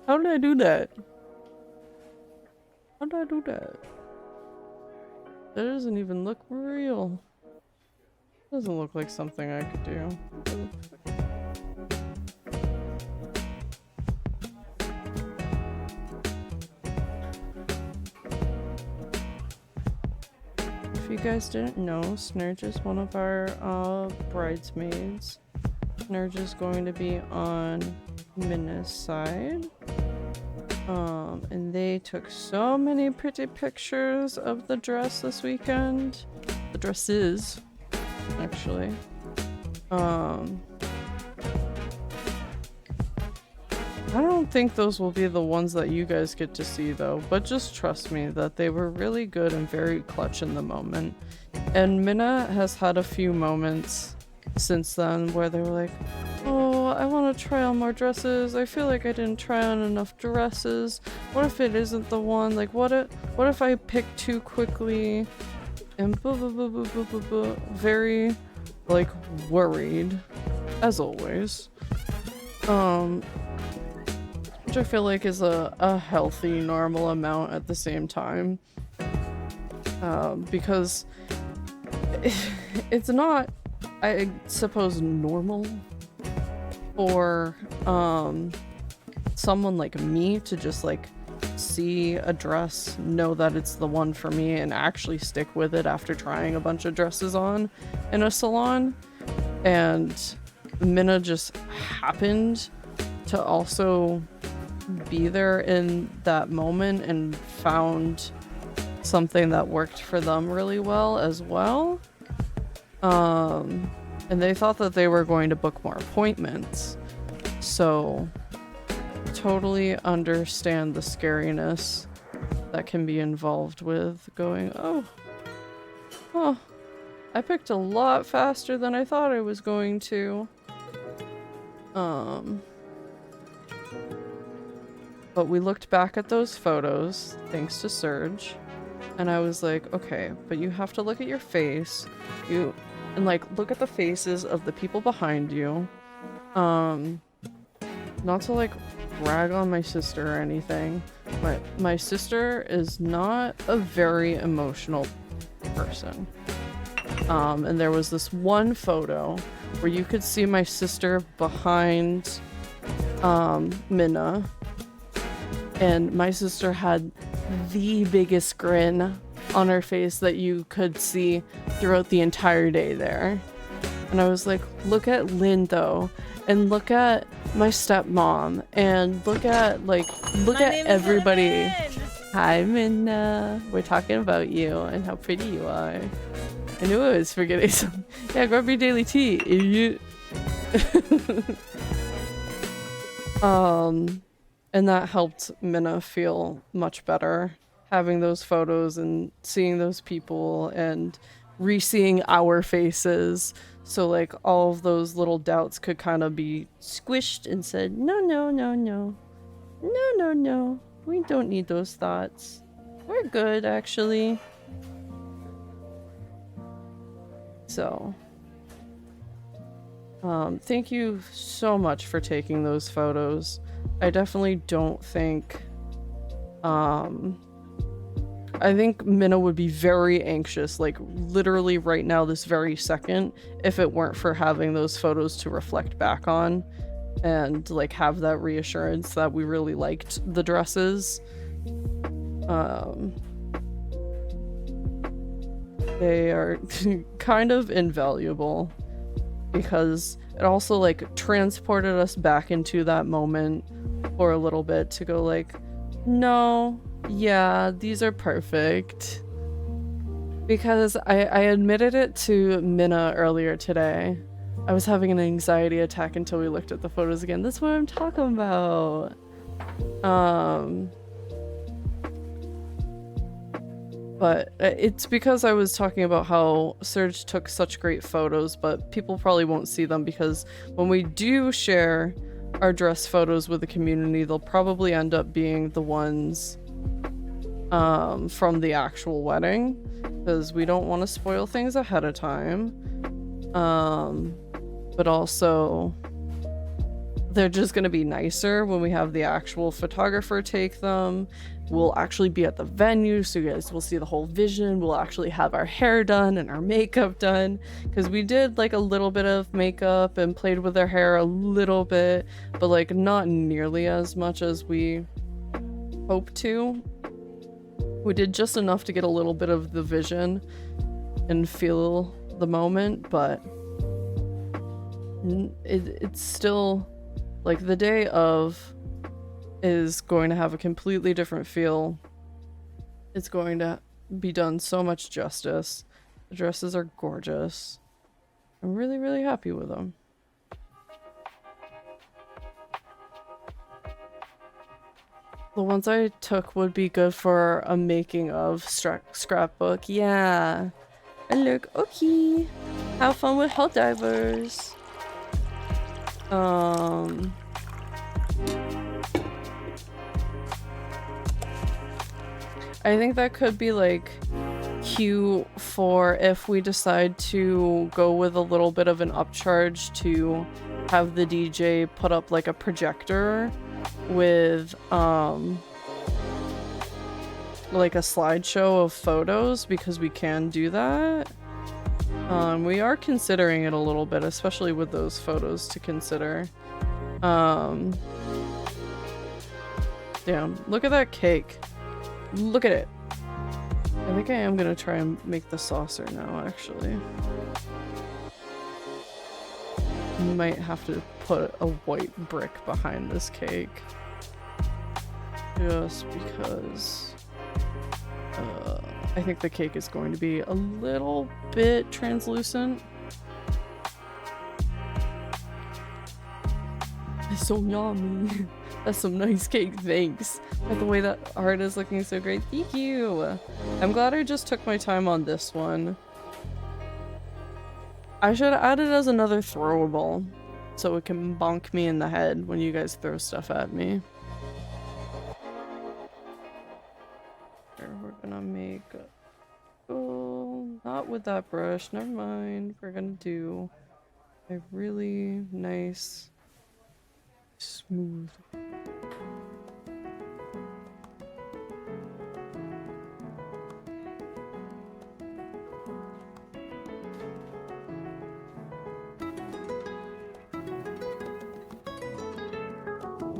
How did I do that? How did I do that? That doesn't even look real. Doesn't look like something I could do. If you guys didn't know, Snurge is one of our bridesmaids. Snurge is going to be on Minna's side. And they took so many pretty pictures of the dress this weekend. The dresses, actually. I don't think those will be the ones that you guys get to see though, but just trust me that they were really good and very clutch in the moment. And Minna has had a few moments since then where they were like, oh, I want to try on more dresses. I feel like I didn't try on enough dresses. What if it isn't the one? Like, what if I pick too quickly? And very, like, worried, as always. Which I feel like is a healthy, normal amount at the same time. Because it's not, I suppose, normal for someone like me to just like see a dress, know that it's the one for me, and actually stick with it after trying a bunch of dresses on in a salon. And Minna just happened to also be there in that moment and found something that worked for them really well as well. And they thought that they were going to book more appointments. So totally understand the scariness that can be involved with going, oh, I picked a lot faster than I thought I was going to. But we looked back at those photos, thanks to Serge, and I was like, okay, but you have to look at your face, and like look at the faces of the people behind you. Not to like rag on my sister or anything, but my sister is not a very emotional person. And there was this one photo where you could see my sister behind Minna, and my sister had the biggest grin on her face that you could see throughout the entire day there. And I was like, look at Lynn though, and look at my stepmom, and look at everybody. Hi Minna, we're talking about you and how pretty you are. I knew I was forgetting something. Yeah, grab your daily tea, idiot. And that helped Minna feel much better, having those photos and seeing those people and re-seeing our faces. So like all of those little doubts could kind of be squished and said, no, no, no, no. No, no, no. We don't need those thoughts. We're good, actually. So, thank you so much for taking those photos. I definitely don't think, I think Minna would be very anxious, like literally right now, this very second, if it weren't for having those photos to reflect back on and like have that reassurance that we really liked the dresses. They are kind of invaluable because it also like transported us back into that moment for a little bit to go like, no, yeah, these are perfect. Because I admitted it to Minna earlier today. I was having an anxiety attack until we looked at the photos again. That's what I'm talking about. But it's because I was talking about how Serge took such great photos, but people probably won't see them because when we do share our dress photos with the community, they'll probably end up being the ones from the actual wedding, because we don't want to spoil things ahead of time. But also they're just going to be nicer when we have the actual photographer take them. We'll actually be at the venue, so you guys will see the whole vision. We'll actually have our hair done and our makeup done, because we did like a little bit of makeup and played with our hair a little bit, but like not nearly as much as we hoped to. We did just enough to get a little bit of the vision and feel the moment, but it's still like the day of is going to have a completely different feel. It's going to be done so much justice. The dresses are gorgeous. I'm really, really happy with them. The ones I took would be good for a making of scrapbook. Yeah. And look, okay. Have fun with hell divers. I think that could be like cute for if we decide to go with a little bit of an upcharge to have the DJ put up like a projector with like a slideshow of photos, because we can do that. We are considering it a little bit, especially with those photos to consider. Damn, look at that cake. Look at it. I think I am gonna try and make the saucer now, actually. Might have to put a white brick behind this cake. Just because I think the cake is going to be a little bit translucent. It's so yummy. That's some nice cake, thanks. But the way that art is looking so great, thank you. I'm glad I just took my time on this one. I should add it as another throwable, so it can bonk me in the head when you guys throw stuff at me. Here, we're gonna make not with that brush, never mind. We're gonna do a really nice smooth.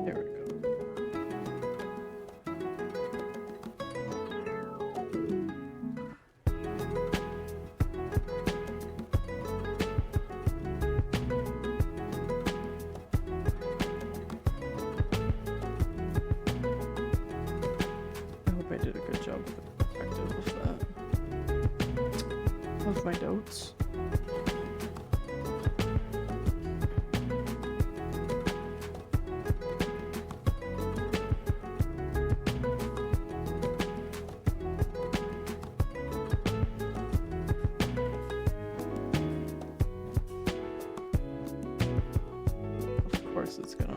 There we go. I hope I did a good job with the perspective of that. Of my notes. Of course it's gonna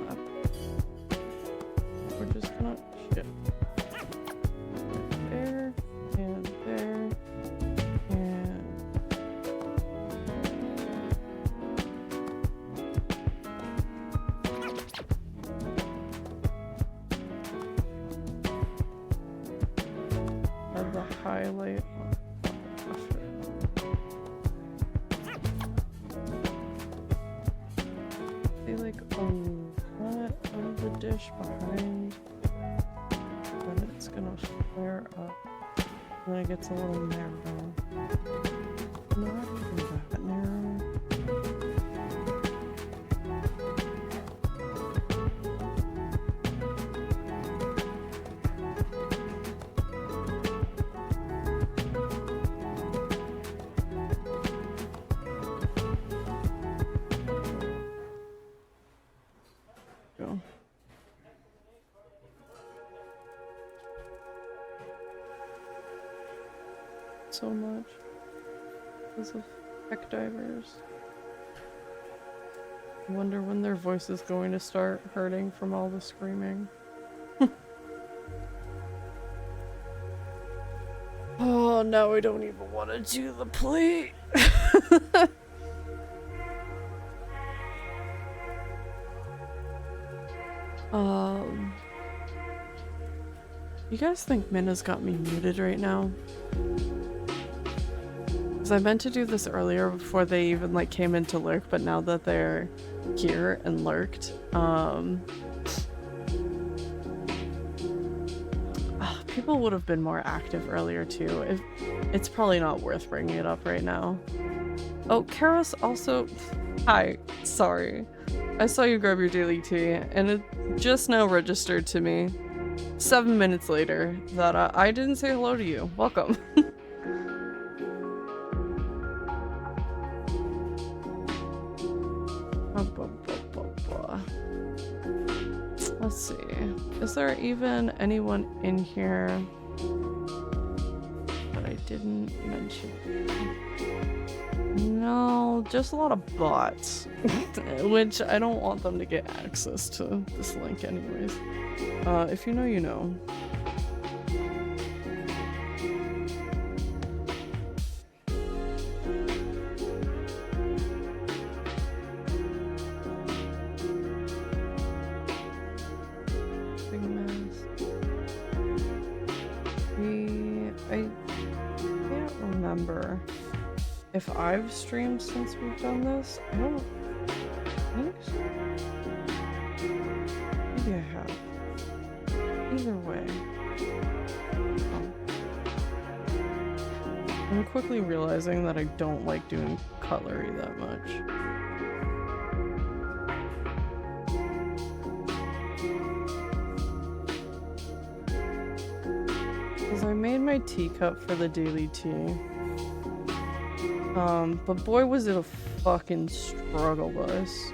happen. We're just gonna highlight. See like a lot of the dish behind. Then it's gonna flare up. Then it gets a little narrow. Not even that narrow. Go. So much because of heck divers. I wonder when their voice is going to start hurting from all the screaming. Oh, now I don't even want to do the plate. You guys think Minna's got me muted right now? Because I meant to do this earlier before they even like came in to lurk, but now that they're here and lurked, people would have been more active earlier too. It's probably not worth bringing it up right now. Oh, Karos also... Hi, sorry. I saw you grab your daily tea, and it just now registered to me 7 minutes later that I didn't say hello to you. Welcome. Let's see. Is there even anyone in here that I didn't mention? No, just a lot of bots. Which I don't want them to get access to this link anyways. If you know, you know. Big mess. I can't remember if I've streamed since we've done this. I don't think so. Maybe I have. Either way. I'm quickly realizing that I don't like doing cutlery that much. Because I made my teacup for the daily tea. But boy was it a fucking struggle bus.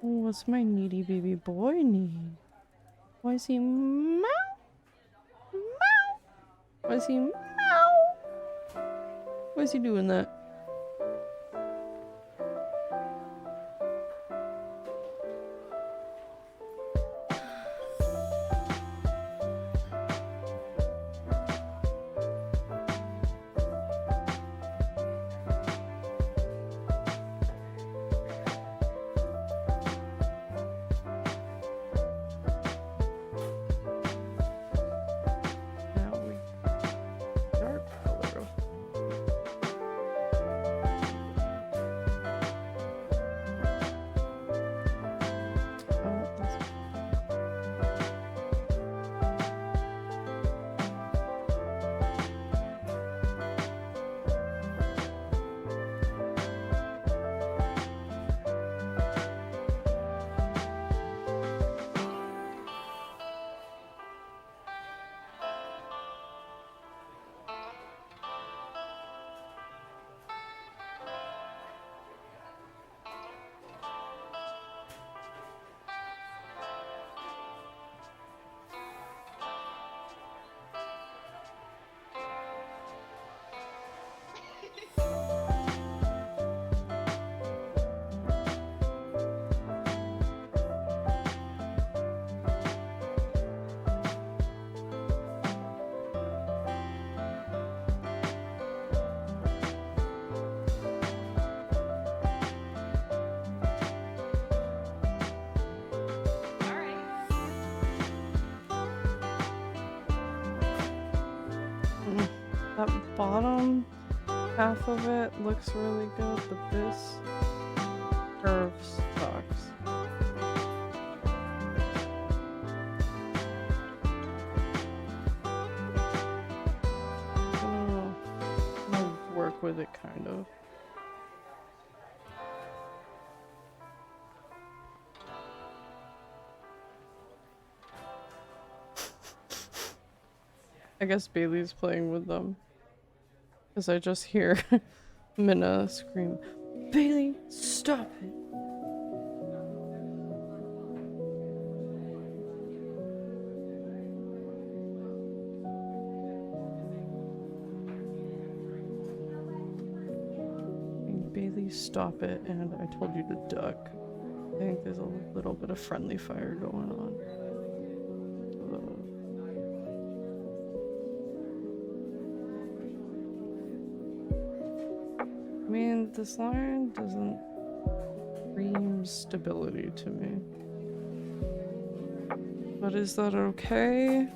What's my needy baby boy need? Why is he meow? Meow? Why is he meow? Why is he doing that? bottom half of it looks really good, but this curve sucks. I'll work with it kind of. I guess Bailey's playing with them. Because I just hear Minna scream, "Bailey, stop it!" Bailey, stop it, and I told you to duck. I think there's a little bit of friendly fire going on. I mean, this line doesn't scream stability to me. But is that okay?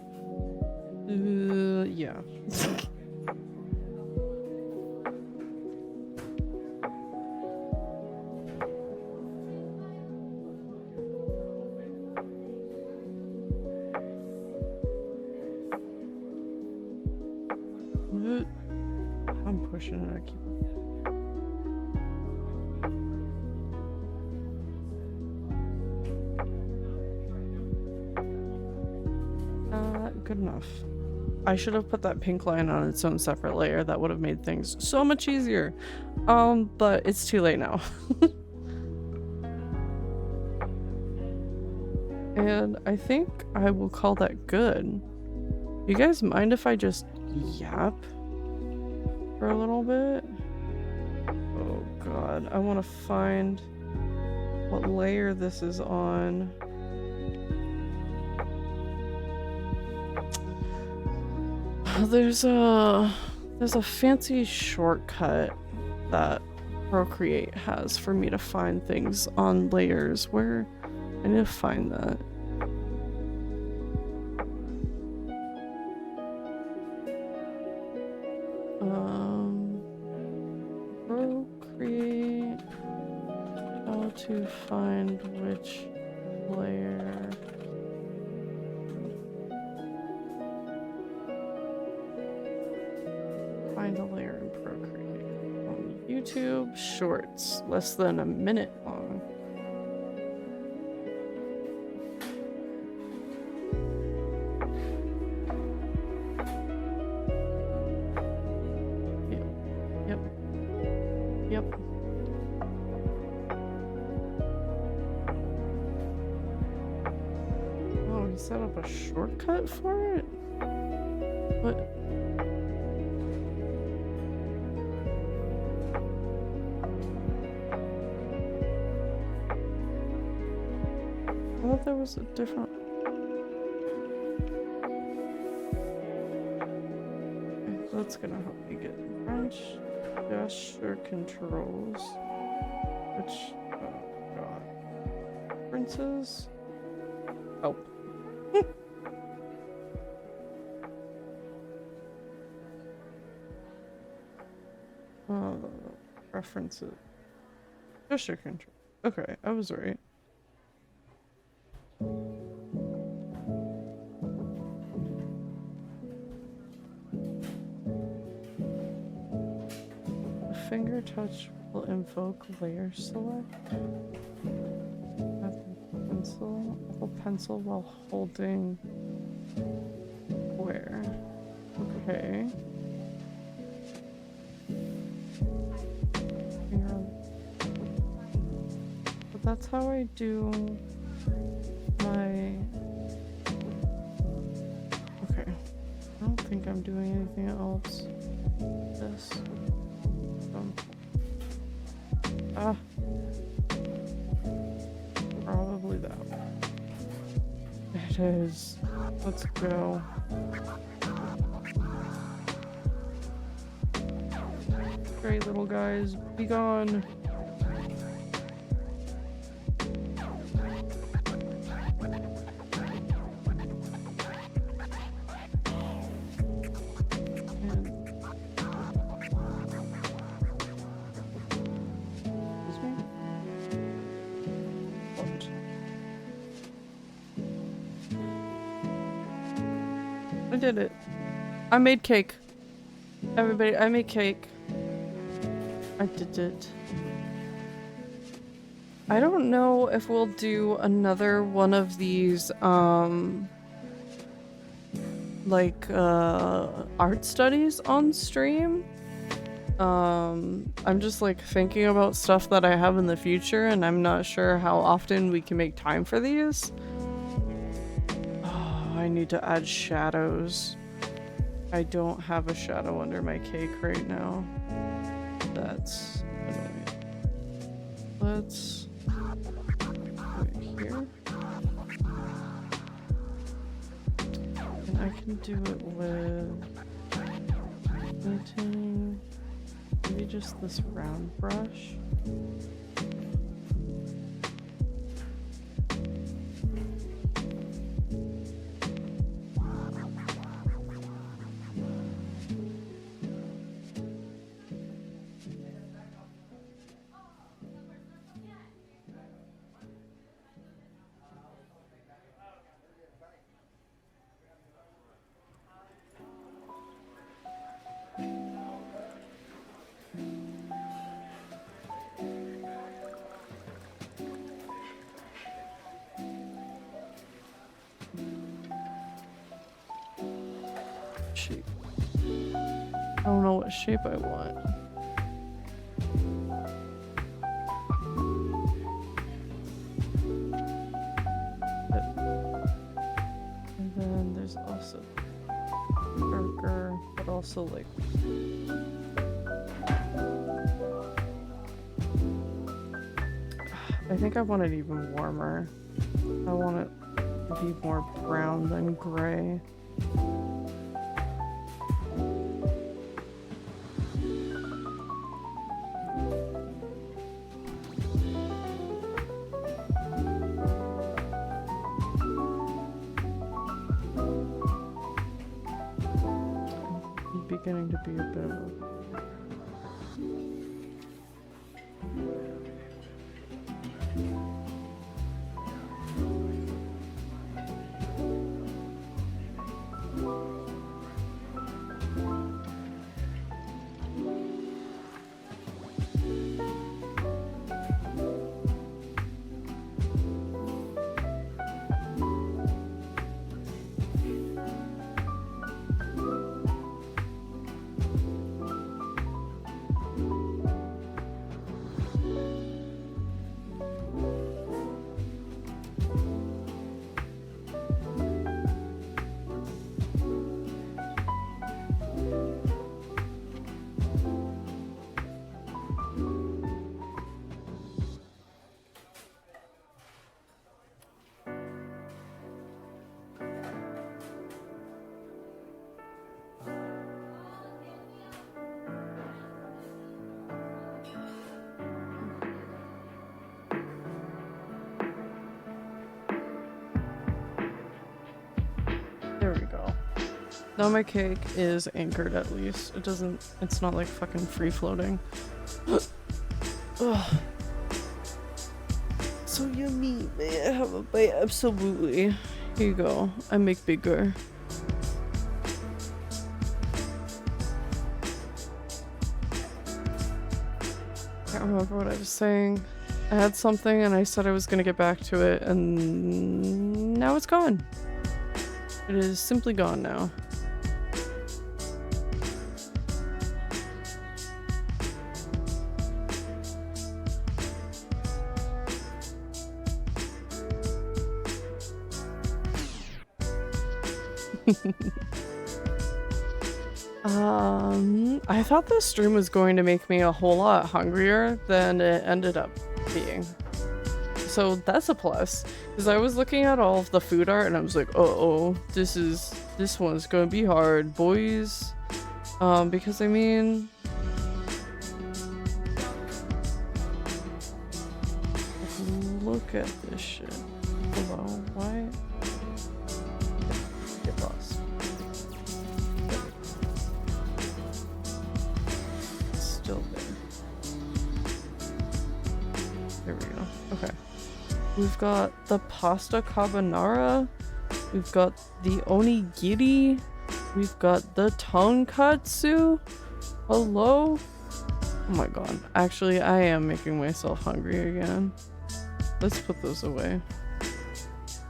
Yeah. I'm pushing it. I keep. Good enough. I should have put that pink line on its own separate layer. That would have made things so much easier. But it's too late now. And I think I will call that good. You guys mind if I just yap for a little bit? Oh god, I want to find what layer this is on. There's a fancy shortcut that Procreate has for me to find things on layers. Where I need to find that. Procreate. How to find which layer. Find a layer in Procreate. On YouTube, shorts, less than a minute long. Yep. Oh, he set up a shortcut for it? What? I thought there was a different... Okay, that's gonna help me get French gesture controls. Which... oh god. Preferences? Help. Preferences. Gesture control. Okay, I was right. Finger touch will invoke layer select. Apple pencil while holding where? Okay. But that's how I do my... Okay. I don't think I'm doing anything else. This. Probably that one. It is. Let's go. Great little guys, be gone. And did it. I made cake. Everybody, I made cake. I did it. I don't know if we'll do another one of these, like, art studies on stream. I'm just, like, thinking about stuff that I have in the future, and I'm not sure how often we can make time for these. Oh, I need to add shadows. I don't have a shadow under my cake right now. That's annoying. Let's put it here. And I can do it with painting. Maybe just this round brush. Shape. I don't know what shape I want. And then there's also darker, but also like I think I want it even warmer. I want it to be more brown than gray. Beginning to be a bit of a There we go. Now my cake is anchored at least. It's not like fucking free floating. Ugh. So yummy. May I have a bite? Absolutely. Here you go. I make bigger. Can't remember what I was saying. I had something and I said I was gonna get back to it and now it's gone. It is simply gone now. I thought this stream was going to make me a whole lot hungrier than it ended up being. So that's a plus. Because I was looking at all of the food art and I was like, uh-oh, this one's gonna be hard, boys. Because I mean, look at this shit. Hello, why? Get lost. It's still there. There we go. Okay. We've got the pasta carbonara. We've got the onigiri. We've got the tonkatsu. Hello? Oh my god. Actually, I am making myself hungry again. Let's put those away.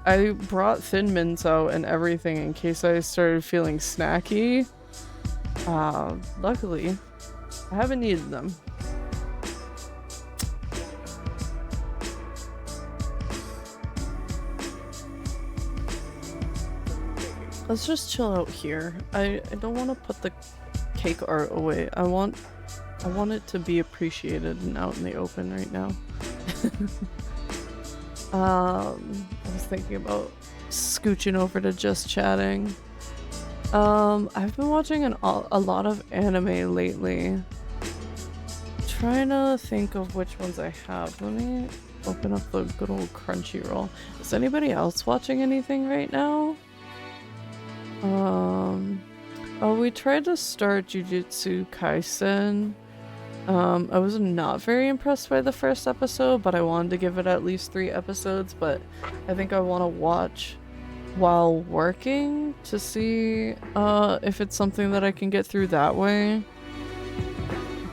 I brought Thin Mints out and everything in case I started feeling snacky. Luckily, I haven't needed them. Let's just chill out here. I don't want to put the cake art away. I want it to be appreciated and out in the open right now. I was thinking about scooching over to just chatting. I've been watching a lot of anime lately. Trying to think of which ones I have. Let me open up the good old Crunchyroll. Is anybody else watching anything right now? Oh, we tried to start Jujutsu Kaisen. I was not very impressed by the first episode, but I wanted to give it at least 3 episodes, but I think I want to watch while working to see if it's something that I can get through that way.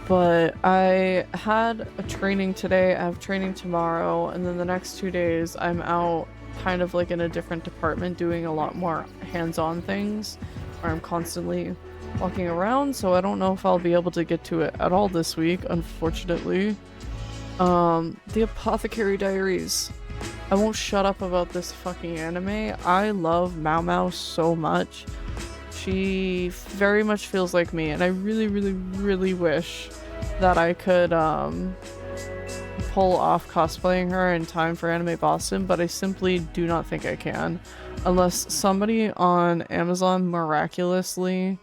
But I had a training today, I have training tomorrow, and then the next 2 days I'm out kind of like in a different department doing a lot more hands-on things where I'm constantly walking around, so I don't know if I'll be able to get to it at all this week, unfortunately. The Apothecary Diaries. I won't shut up about this fucking anime. I love Mao Mao so much. She very much feels like me, and I really, really, really wish that I could pull off cosplaying her in time for Anime Boston, but I simply do not think I can. Unless somebody on Amazon miraculously,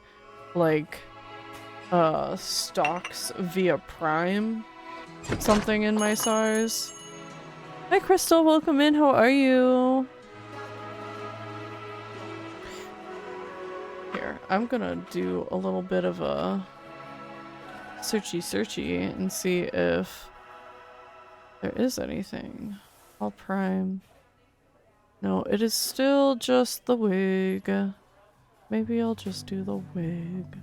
like, stocks via Prime something in my size. Hi Crystal, welcome in, how are you? Here, I'm gonna do a little bit of a searchy and see if there is anything. All Prime. No, it is still just the wig. Maybe I'll just do the wig.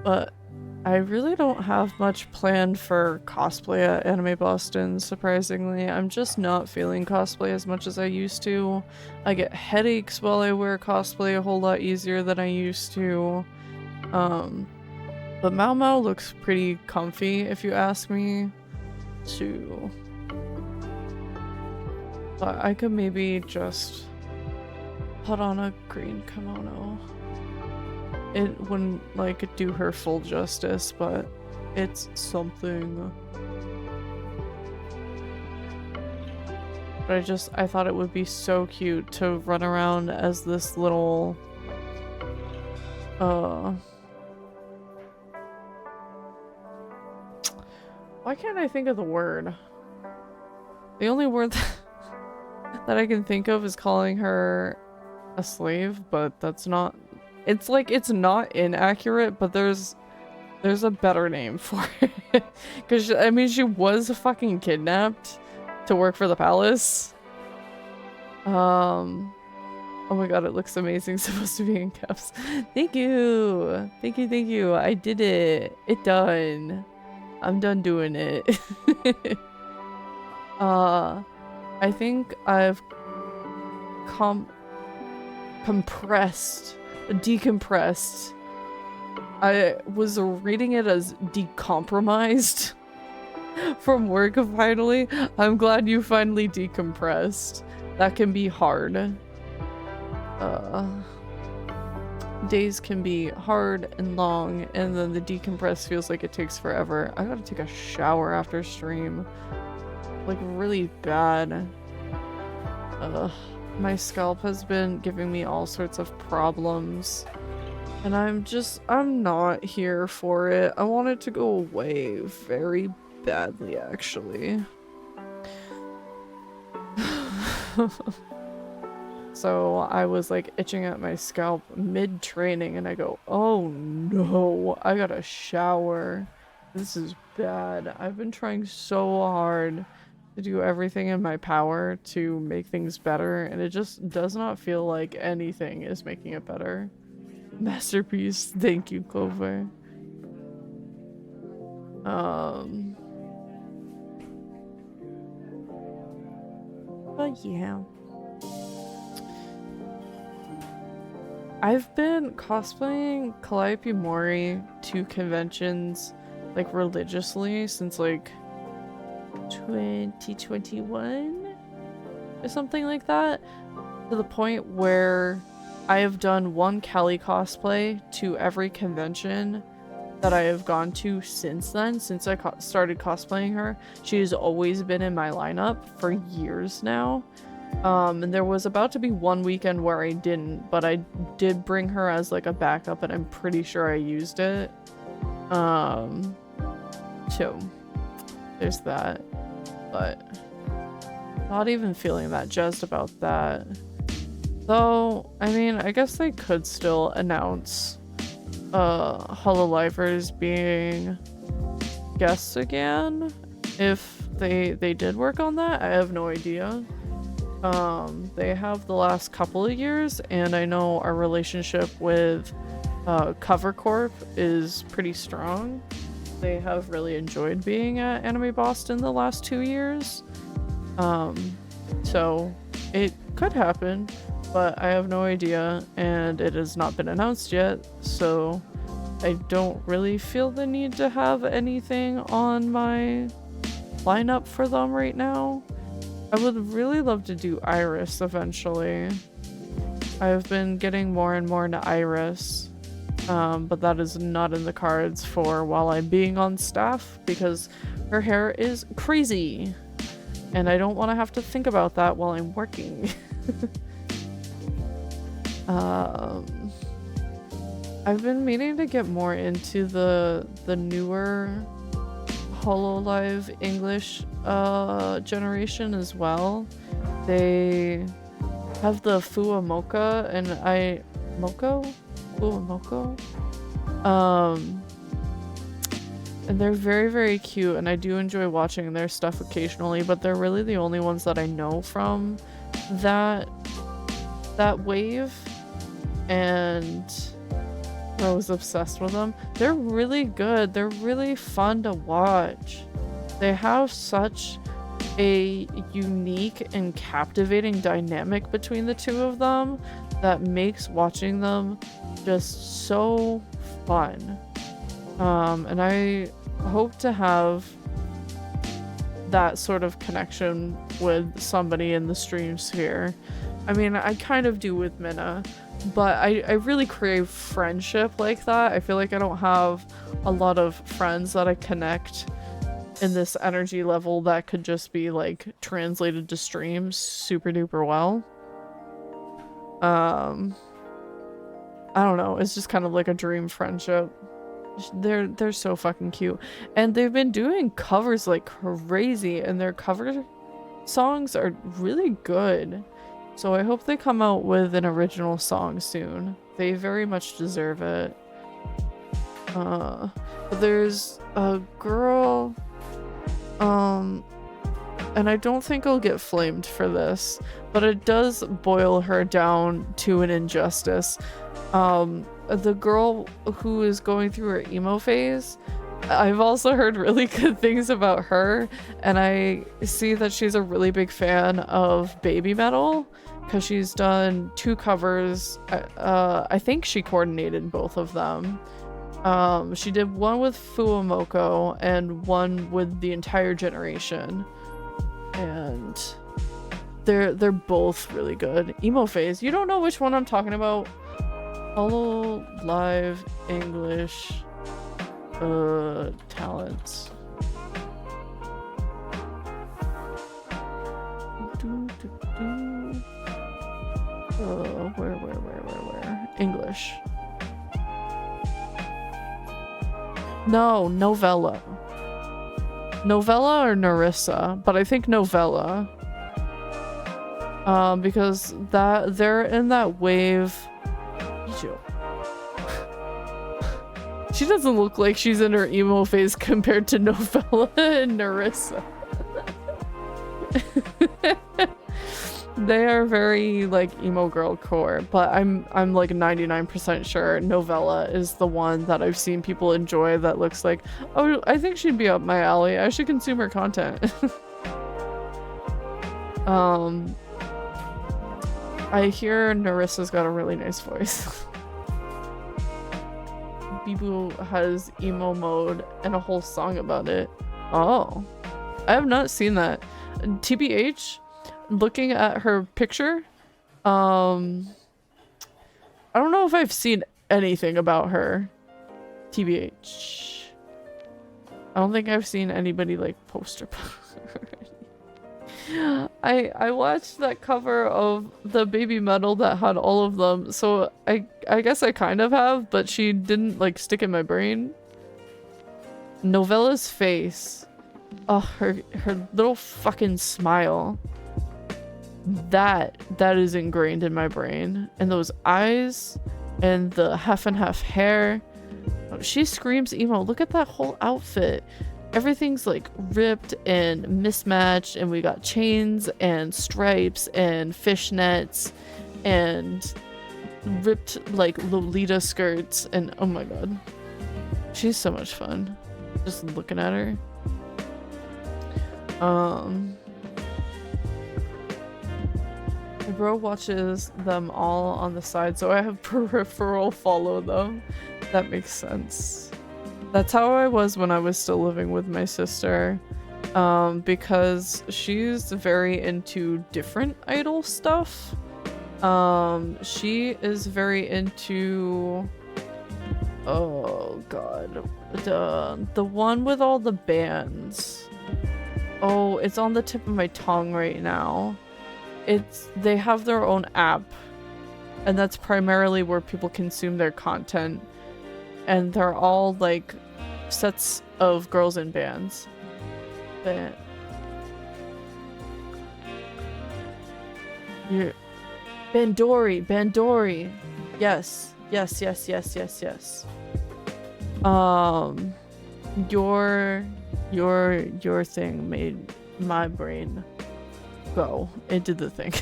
But I really don't have much planned for cosplay at Anime Boston, surprisingly. I'm just not feeling cosplay as much as I used to. I get headaches while I wear cosplay a whole lot easier than I used to. But Mao Mao looks pretty comfy, if you ask me. Too. But I could maybe just put on a green kimono. It wouldn't, like, do her full justice, but it's something. But I thought it would be so cute to run around as this little, why can't I think of the word? The only word that I can think of is calling her a slave, but that's not. It's like, it's not inaccurate, but there's a better name for it. Because, I mean, she was fucking kidnapped to work for the palace. Oh my god, it looks amazing. Supposed to be in caps. Thank you! Thank you, thank you. I did it. It done. I'm done doing it. I think I've decompressed. I was reading it as decompromised from work finally. I'm glad you finally decompressed. That can be hard. Days can be hard and long, and then the decompress feels like it takes forever. I gotta take a shower after stream. Like, really bad. My scalp has been giving me all sorts of problems. And I'm not here for it. I want it to go away very badly, actually. So I was like itching at my scalp mid-training and I go, oh no, I gotta shower. This is bad. I've been trying so hard to do everything in my power to make things better, and it just does not feel like anything is making it better. Masterpiece. Thank you, Clover. But yeah. I've been cosplaying Calliope Mori to conventions like religiously since like 2021 or something like that, to the point where I have done one Callie cosplay to every convention that I have gone to since then, since I started cosplaying her. She has always been in my lineup for years now. And there was about to be one weekend where I didn't, but I did bring her as like a backup, and I'm pretty sure I used it. So there's that, but not even feeling that jazzed about that. Though, I mean, I guess they could still announce Hololivers being guests again if they did work on that. I have no idea. They have the last couple of years, and I know our relationship with Cover Corp is pretty strong. They have really enjoyed being at Anime Boston the last 2 years. So it could happen, but I have no idea, and it has not been announced yet, so I don't really feel the need to have anything on my lineup for them right now. I would really love to do Iris eventually. I've been getting more and more into Iris, but that is not in the cards for while I'm being on staff, because her hair is crazy, and I don't want to have to think about that while I'm working. I've been meaning to get more into the newer Hololive English generation as well. They have the Fuwamoka and Fuwamoko? And they're very, very cute, and I do enjoy watching their stuff occasionally, but they're really the only ones that I know from that wave, and I was obsessed with them. They're really good. They're really fun to watch. They have such a unique and captivating dynamic between the two of them that makes watching them just so fun. And I hope to have that sort of connection with somebody in the stream sphere. I mean, I kind of do with Minna, but I really crave friendship like that. I feel like I don't have a lot of friends that I connect in this energy level that could just be like translated to streams super duper well. I don't know, it's just kind of like a dream friendship. They're so fucking cute, and they've been doing covers like crazy, and their cover songs are really good. So I hope they come out with an original song soon. They very much deserve it. But there's a girl, and I don't think I'll get flamed for this, but it does boil her down to an injustice. The girl who is going through her emo phase, I've also heard really good things about her, and I see that she's a really big fan of baby metal, because she's done 2 covers. I think she coordinated both of them. She did one with Fuwamoko and one with the entire generation, and they're both really good. Emo phase, you don't know which one I'm talking about? Hololive English talents. Where? English. No, novella. Novella or Narissa, but I think novella. Because they're in that wave. She doesn't look like she's in her emo phase compared to Novella and Narissa. They are very like emo girl core, but I'm like 99% sure Novella is the one that I've seen people enjoy that looks like, oh, I think she'd be up my alley. I should consume her content. I hear Narissa's got a really nice voice. Bibu has emo mode and a whole song about it. Oh, I have not seen that. TBH, looking at her picture, I don't know if I've seen anything about her. TBH. I don't think I've seen anybody like post her. I watched that cover of the Baby Metal that had all of them, so I guess I kind of have, but she didn't like stick in my brain. Novella's face. Oh, her little fucking smile. That is ingrained in my brain. And those eyes and the half and half hair. Oh, she screams emo. Look at that whole outfit. Everything's like ripped and mismatched, and we got chains and stripes and fishnets and ripped like Lolita skirts, and oh my god. She's so much fun. Just looking at her. My bro watches them all on the side, so I have peripheral follow them. That makes sense. That's how I was when I was still living with my sister, because she's very into different idol stuff. She is very into, oh god, the one with all the bands. Oh, it's on the tip of my tongue right now. They have their own app, and that's primarily where people consume their content, and they're all like sets of girls in bands. Bandori. Yes. Your thing made my brain go. It did the thing.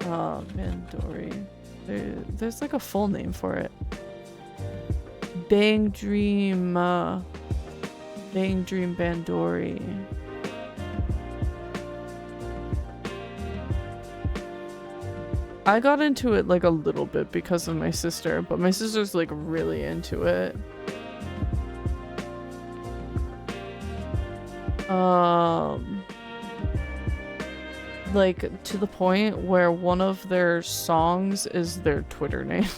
Bandori. There's like a full name for it. Bang Dream Bandori. I got into it like a little bit because of my sister, but my sister's like really into it. Like to the point where one of their songs is their Twitter name.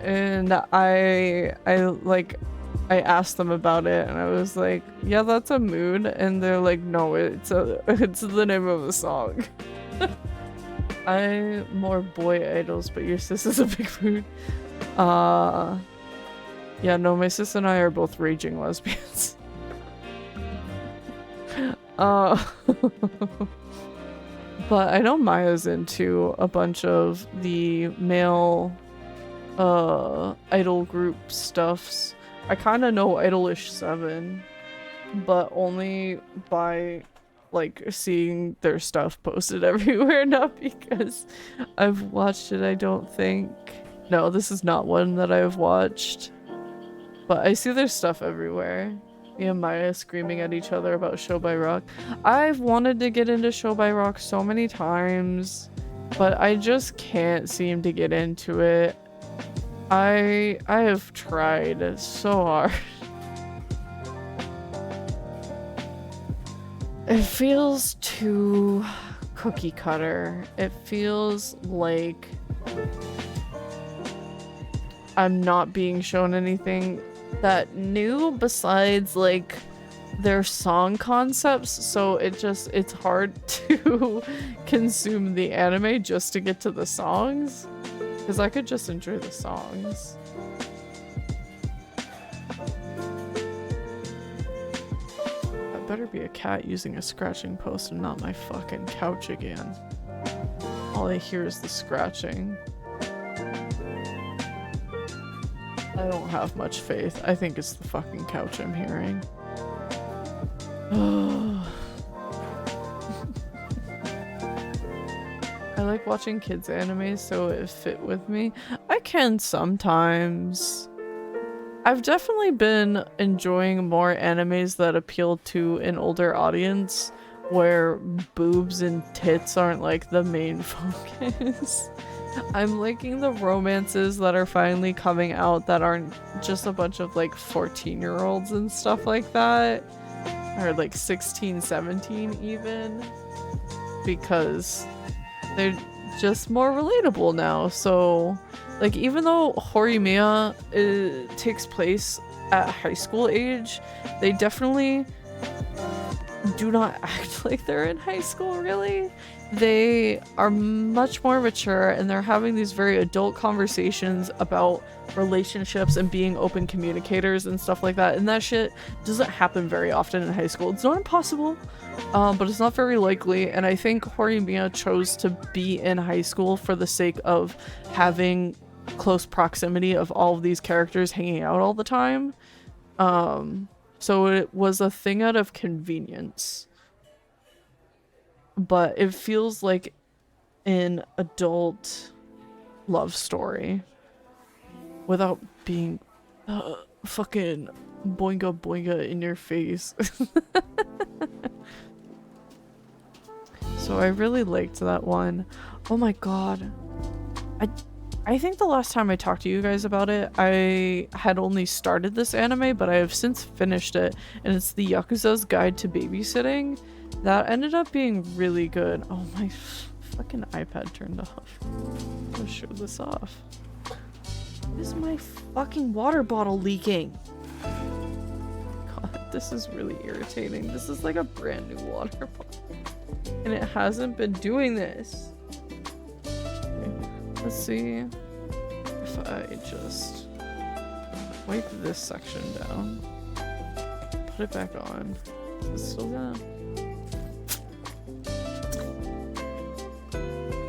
And I asked them about it, and I was like, yeah, that's a mood, and they're like, no, it's the name of the song. I'm more boy idols, but your sis is a big mood. Yeah, no, my sis and I are both raging lesbians. But I know Maya's into a bunch of the male idol group stuffs. I kind of know Idolish 7, but only by like seeing their stuff posted everywhere, not because I've watched it, I don't think. No, this is not one that I've watched, but I see their stuff everywhere. Me and Maya screaming at each other about Show by Rock. I've wanted to get into Show by Rock so many times, but I just can't seem to get into it. I have tried so hard. It feels too cookie cutter. It feels like I'm not being shown anything that new besides like their song concepts, so it's hard to consume the anime just to get to the songs, because I could just enjoy the songs. That better be a cat using a scratching post and not my fucking couch again. All I hear is the scratching. I don't have much faith. I think it's the fucking couch I'm hearing. I like watching kids anime, so it fit with me. I can sometimes. I've definitely been enjoying more animes that appeal to an older audience, where boobs and tits aren't like the main focus. I'm liking the romances that are finally coming out that aren't just a bunch of like 14-year-olds and stuff like that. Or like 16, 17 even. Because they're just more relatable now. So, like, even though Horimiya takes place at high school age, they definitely do not act like they're in high school, really. They are much more mature, and they're having these very adult conversations about relationships and being open communicators and stuff like that. And that shit doesn't happen very often in high school. It's not impossible, but it's not very likely. And I think Horimiya chose to be in high school for the sake of having close proximity of all of these characters hanging out all the time. So it was a thing out of convenience. But it feels like an adult love story without being fucking boinga boinga in your face. So I really liked that one. Oh my god. I think the last time I talked to you guys about it, I had only started this anime, but I have since finished it, and it's the Yakuza's Guide to Babysitting. That ended up being really good. Oh, my fucking iPad turned off. I'm gonna show this off. Why is my fucking water bottle leaking? God, this is really irritating. This is like a brand new water bottle. And it hasn't been doing this. Okay, let's see if I just wipe this section down. Put it back on. Is it still gonna...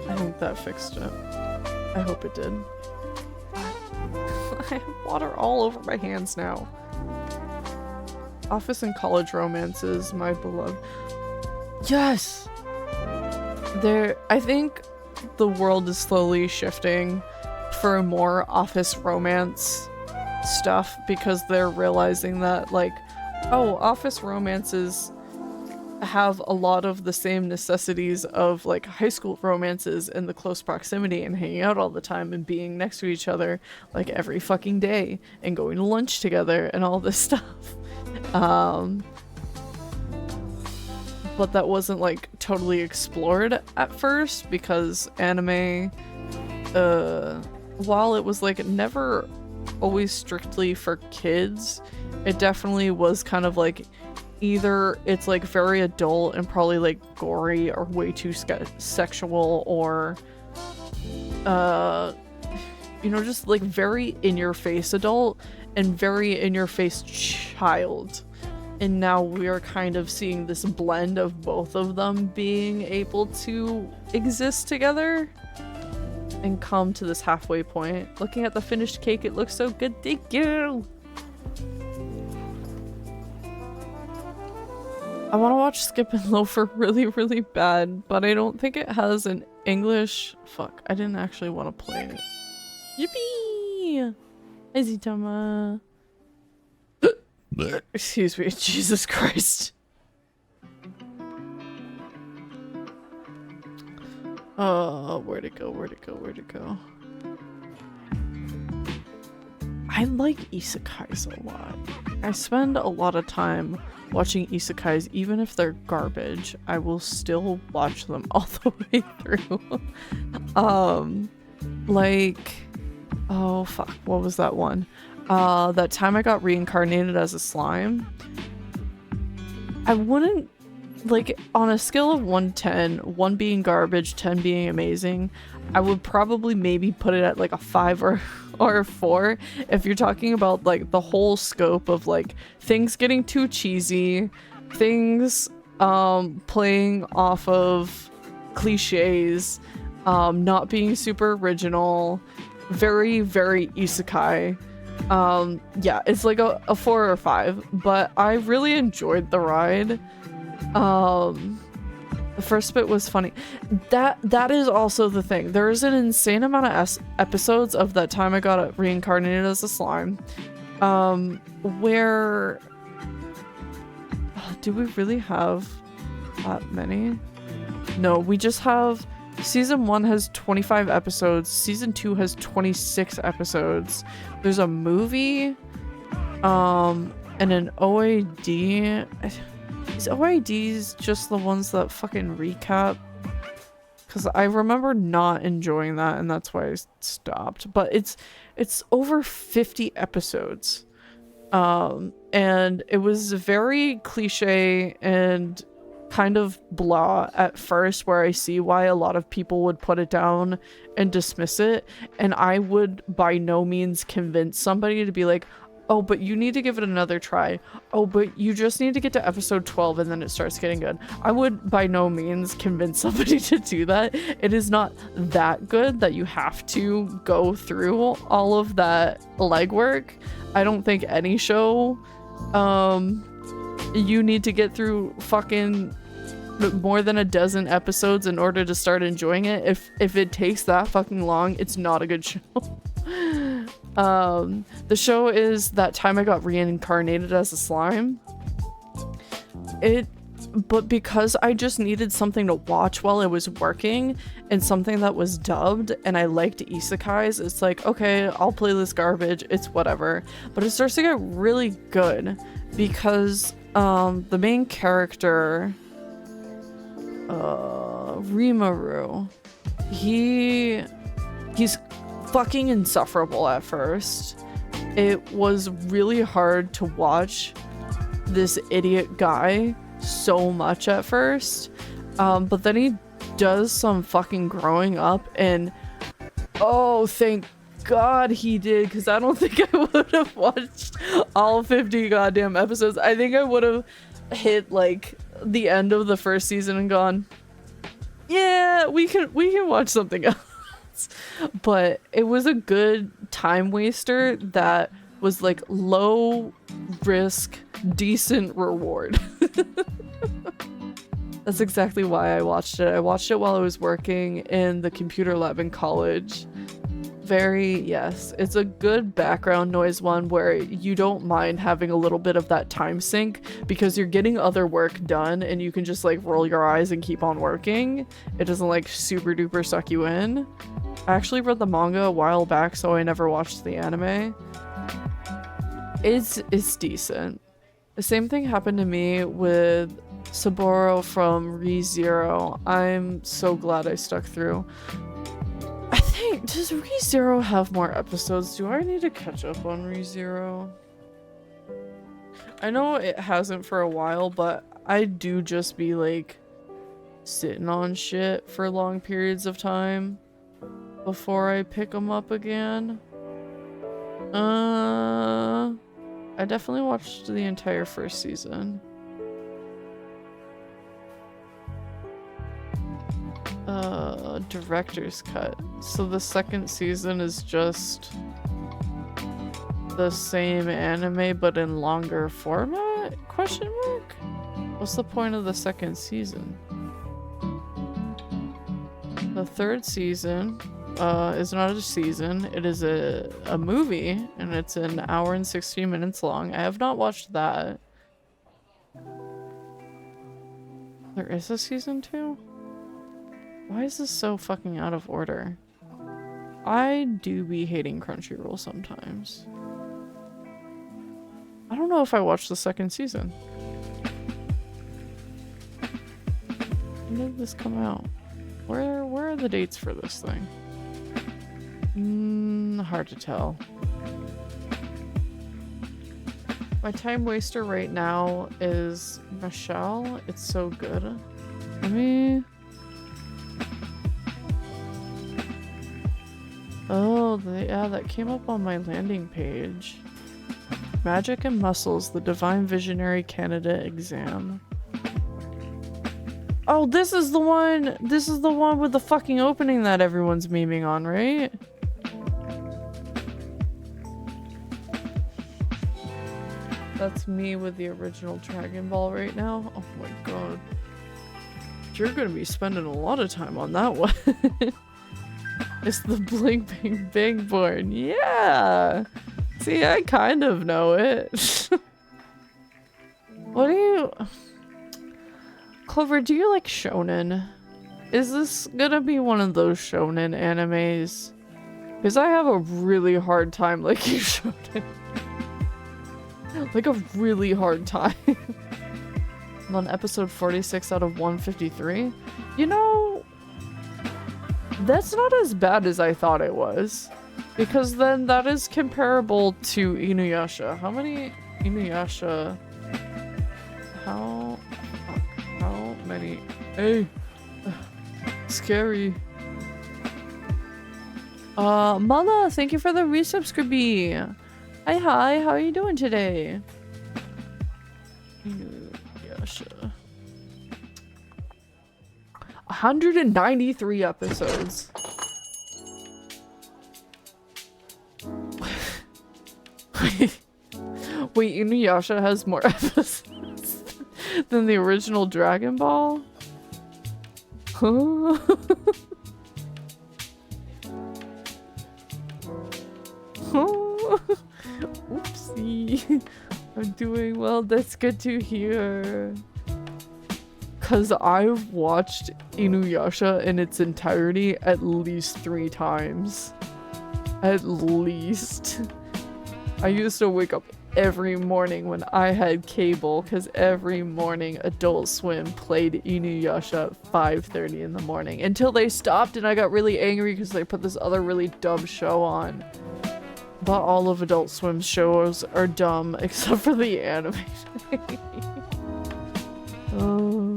I think that fixed it. I hope it did. I have water all over my hands now. Office and college romances, my beloved. Yes! I think the world is slowly shifting for more office romance stuff because they're realizing that, like, oh, office romances have a lot of the same necessities of like high school romances and the close proximity and hanging out all the time and being next to each other like every fucking day and going to lunch together and all this stuff. But that wasn't like totally explored at first because anime, while it was like never always strictly for kids, it definitely was kind of like either it's like very adult and probably like gory or way too sexual, or you know, just like very in your face adult and very in your face child. And now we are kind of seeing this blend of both of them being able to exist together and come to this halfway point. Looking at the finished cake, it looks so good. Thank you. I want to watch Skip and Loafer really, really bad, but I don't think it has an English... Fuck, I didn't actually want to play it. Yippee! Izitama. Excuse me, Jesus Christ. Oh, where'd it go, where'd it go, where'd it go? I like isekais a lot. I spend a lot of time watching isekais, even if they're garbage. I will still watch them all the way through. Like, oh fuck, what was that one? That time I got reincarnated as a slime. I wouldn't, like, on a scale of 1 to 10, 1 being garbage, 10 being amazing, I would probably maybe put it at like a 5 or a 4 if you're talking about like the whole scope of like things getting too cheesy, things playing off of cliches, not being super original, very, very isekai Yeah, it's like a 4 or 5, but I really enjoyed the ride. The first bit was funny. That is also the thing. There is an insane amount of episodes of That Time I Got Reincarnated as a Slime, where do we really have that many? No, we just have season 1 has 25 episodes, season 2 has 26 episodes. There's a movie, and an OAD. Is OADs just the ones that fucking recap? Because I remember not enjoying that, and that's why I stopped. But it's over 50 episodes. And it was very cliche and kind of blah at first, where I see why a lot of people would put it down and dismiss it. And I would by no means convince somebody to be like, oh, but you need to give it another try. Oh, but you just need to get to episode 12 and then it starts getting good. I would by no means convince somebody to do that. It is not that good that you have to go through all of that legwork. I don't think any show, you need to get through fucking more than a dozen episodes in order to start enjoying it. If it takes that fucking long, it's not a good show. The show is That Time I Got Reincarnated as a Slime. But because I just needed something to watch while I was working and something that was dubbed, and I liked isekais, it's like, okay, I'll play this garbage, it's whatever. But it starts to get really good because the main character, Rimuru, he's fucking insufferable at first. It was really hard to watch this idiot guy so much at first, but then he does some fucking growing up, and oh, thank God he did, because I don't think I would have watched all 50 goddamn episodes. I think I would have hit like the end of the first season and gone, yeah, we can watch something else. But it was a good time waster that was like low risk, decent reward. That's exactly why I watched it. I watched it while I was working in the computer lab in college. Yes, it's a good background noise one where you don't mind having a little bit of that time sink because you're getting other work done and you can just like roll your eyes and keep on working. It doesn't like super duper suck you in. I actually read the manga a while back, so I never watched the anime. It's decent. The same thing happened to me with Saburo from ReZero. I'm so glad I stuck through. I think, does ReZero have more episodes? Do I need to catch up on ReZero? I know it hasn't for a while, but I do just be like sitting on shit for long periods of time before I pick them up again. I definitely watched the entire first season. Director's cut. So the second season is just the same anime but in longer format? Question mark? What's the point of the second season? The third season is not a season. It is a movie, and it's an hour and 60 minutes long. I have not watched that. There is a season 2? Why is this so fucking out of order? I do be hating Crunchyroll sometimes. I don't know if I watched the second season. When did this come out? Where are the dates for this thing? Hard to tell. My time waster right now is Michelle. It's so good. Let me... Oh, yeah, that came up on my landing page. Magic and Muscles, the Divine Visionary Candidate Exam. Oh, this is the one! This is the one with the fucking opening that everyone's memeing on, right? That's me with the original Dragon Ball right now. Oh my god. You're gonna be spending a lot of time on that one. It's the Blink Bang Bang Born. Yeah! See, I kind of know it. What do you... Clover, do you like shonen? Is this gonna be one of those shonen animes? Because I have a really hard time liking shonen. Like a really hard time. I'm on episode 46 out of 153. You know, that's not as bad as I thought it was. Because then that is comparable to Inuyasha. How many Inuyasha... How many... Hey! Scary. Mala, thank you for the resubscribe. Hi, how are you doing today? Inuyasha. 193 episodes. Wait, Inuyasha has more episodes than the original Dragon Ball? Huh? Oopsie. I'm doing well. That's good to hear. Cause I've watched Inuyasha in its entirety at least 3 times. At least. I used to wake up every morning when I had cable, because every morning Adult Swim played Inuyasha at 5:30 in the morning until they stopped, and I got really angry because they put this other really dumb show on. But all of Adult Swim's shows are dumb except for the animation. Oh.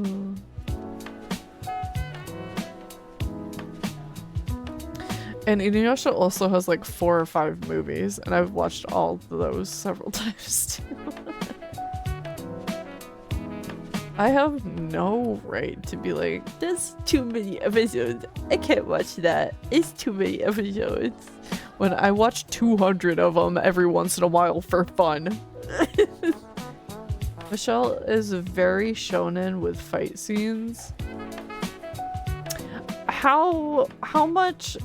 And Inuyasha also has like 4 or 5 movies, and I've watched all of those several times too. I have no right to be like, there's too many episodes. I can't watch that. It's too many episodes. When I watch 200 of them every once in a while for fun. Michelle is very shonen with fight scenes. How much...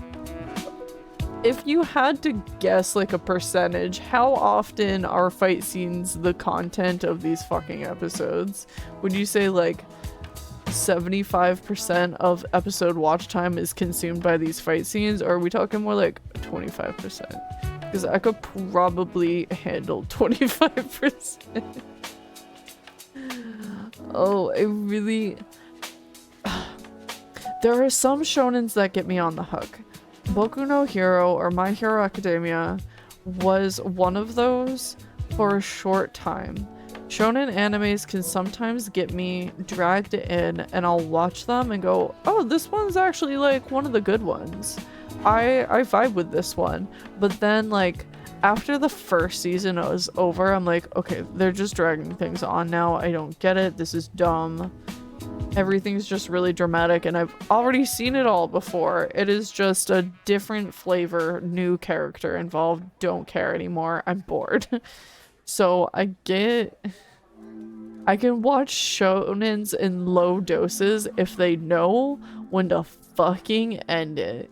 If you had to guess like a percentage, how often are fight scenes the content of these fucking episodes? Would you say like 75% of episode watch time is consumed by these fight scenes, or are we talking more like 25%? Because I could probably handle 25%. Oh, I really... There are some shonens that get me on the hook. Boku no Hero or My Hero Academia was one of those for a short time. Shonen animes can sometimes get me dragged in, and I'll watch them and go, oh, this one's actually like one of the good ones. I vibe with this one. But then like after the first season was over, I'm like, okay, they're just dragging things on now. I don't get it. This is dumb. Everything's just really dramatic, and I've already seen it all before. It is just a different flavor, new character involved. Don't care anymore. I'm bored. So I can watch shonens in low doses if they know when to fucking end it.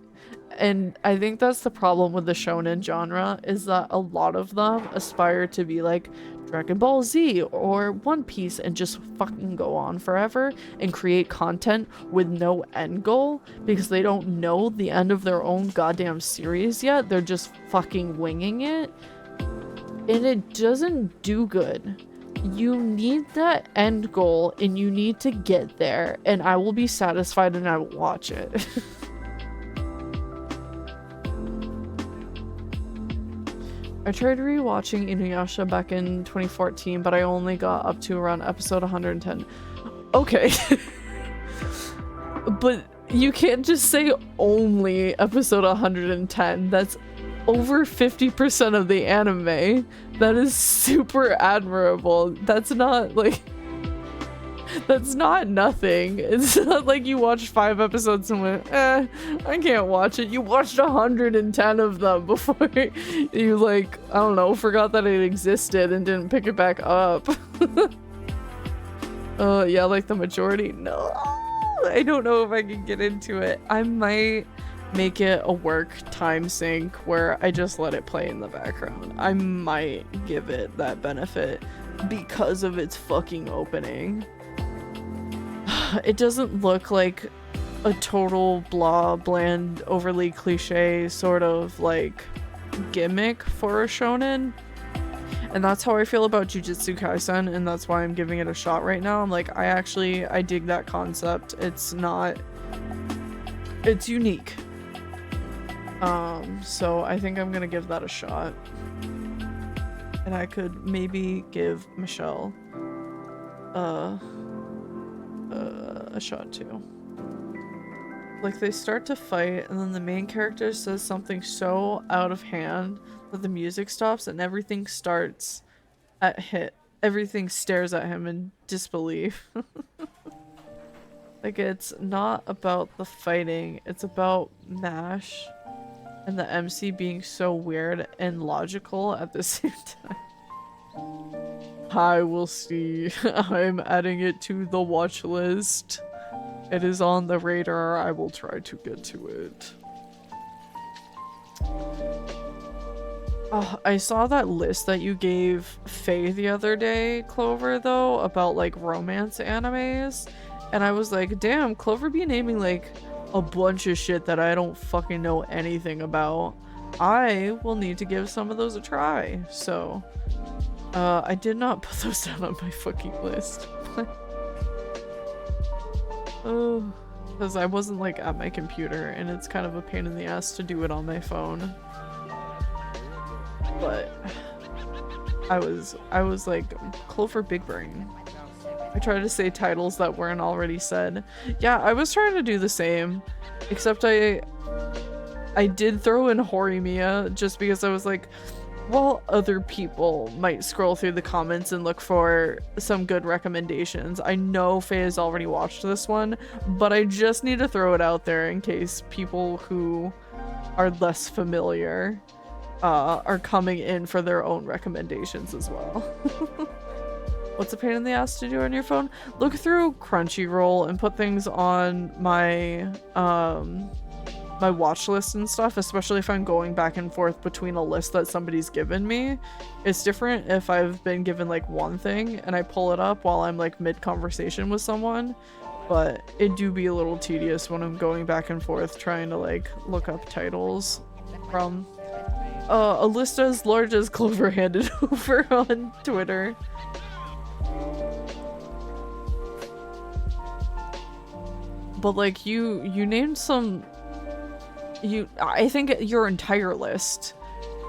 And I think that's the problem with the shonen genre, is that a lot of them aspire to be like Dragon Ball Z or One Piece and just fucking go on forever and create content with no end goal because they don't know the end of their own goddamn series yet. They're just fucking winging it. And it doesn't do good. You need that end goal and you need to get there, and I will be satisfied and I will watch it. I tried rewatching Inuyasha back in 2014, but I only got up to around episode 110. Okay. But you can't just say only episode 110. That's over 50% of the anime. That is super admirable. That's not like... That's not nothing. It's not like you watched 5 episodes and went, I can't watch it. You watched 110 of them before you, like, I don't know, forgot that it existed and didn't pick it back up. Yeah, like the majority. No, I don't know if I can get into it. I might make it a work time sync where I just let it play in the background. I might give it that benefit because of its fucking opening. It doesn't look like a total blah, bland, overly cliche sort of like gimmick for a shonen. And that's how I feel about Jujutsu Kaisen, and that's why I'm giving it a shot right now. I'm like, I dig that concept. It's unique. So I think I'm gonna give that a shot. And I could maybe give Michelle a shot too. Like, they start to fight and then the main character says something so out of hand that the music stops and everything starts at everything stares at him in disbelief. Like, it's not about the fighting, it's about MASH and the MC being so weird and logical at the same time. I will see. I'm adding it to the watch list. It is on the radar. I will try to get to it. Oh, I saw that list that you gave Faye the other day, Clover, though, about like romance animes. And I was like, damn, Clover be naming like a bunch of shit that I don't fucking know anything about. I will need to give some of those a try. So, I did not put those down on my fucking list. Oh, because I wasn't like at my computer and it's kind of a pain in the ass to do it on my phone. But I was like, Clover Big Brain. I tried to say titles that weren't already said. Yeah, I was trying to do the same, except I did throw in Horimiya just because I was like, well, other people might scroll through the comments and look for some good recommendations. I know Faye has already watched this one, but I just need to throw it out there in case people who are less familiar are coming in for their own recommendations as well. What's a pain in the ass to do on your phone? Look through Crunchyroll and put things on my my watch list and stuff, especially if I'm going back and forth between a list that somebody's given me. It's different if I've been given like one thing and I pull it up while I'm like mid-conversation with someone, but it do be a little tedious when I'm going back and forth trying to like look up titles from a list as large as Clover handed over on Twitter. But like you named some, I think your entire list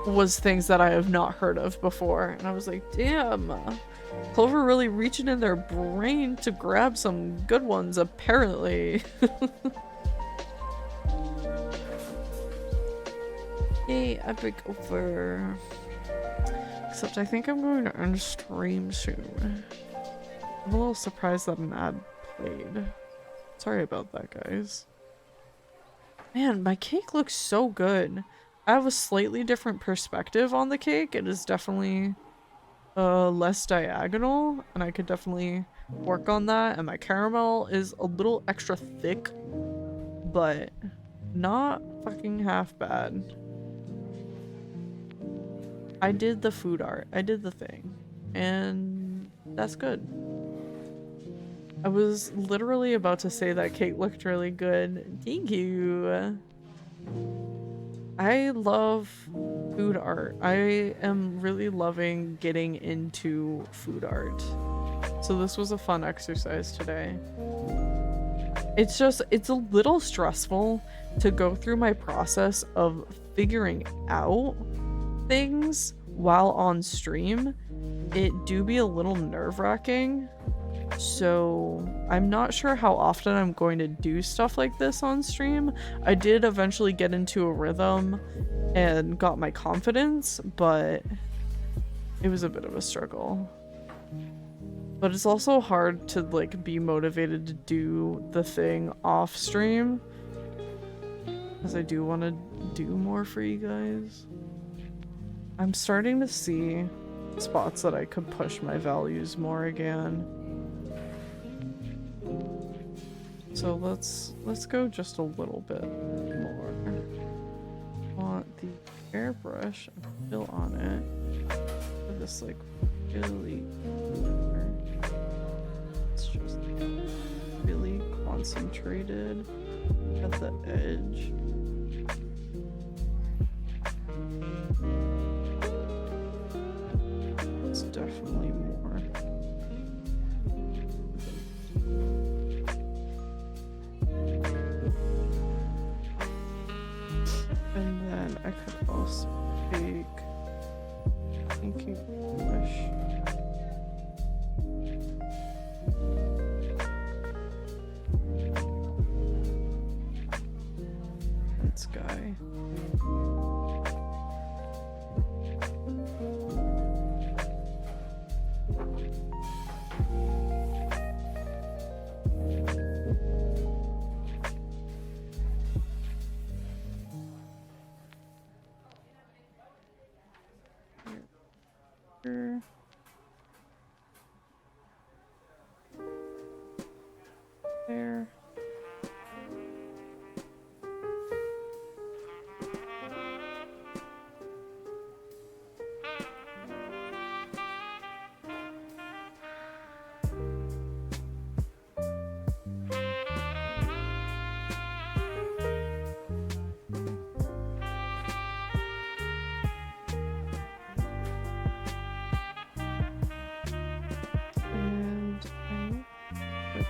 was things that I have not heard of before, and I was like, damn, Clover really reaching in their brain to grab some good ones apparently. Yay, epic over. Except I think I'm going to end stream soon. I'm a little surprised that an ad played. Sorry about that, guys. Man, my cake looks so good. I have a slightly different perspective on the cake. It is definitely less diagonal, and I could definitely work on that. And my caramel is a little extra thick, but not fucking half bad. I did the food art. I did the thing. And that's good. I was literally about to say that cake looked really good. Thank you. I love food art. I am really loving getting into food art. So this was a fun exercise today. It's a little stressful to go through my process of figuring out things while on stream. It do be a little nerve-wracking. So I'm not sure how often I'm going to do stuff like this on stream. I did eventually get into a rhythm and got my confidence, but it was a bit of a struggle. But it's also hard to like be motivated to do the thing off stream. Because I do want to do more for you guys. I'm starting to see spots that I could push my values more again. So let's go just a little bit more. I want the airbrush still on it. For this like really, it's just really concentrated at the edge. It's definitely more. And then I could also take pinky blush. This guy. Here. There. And I put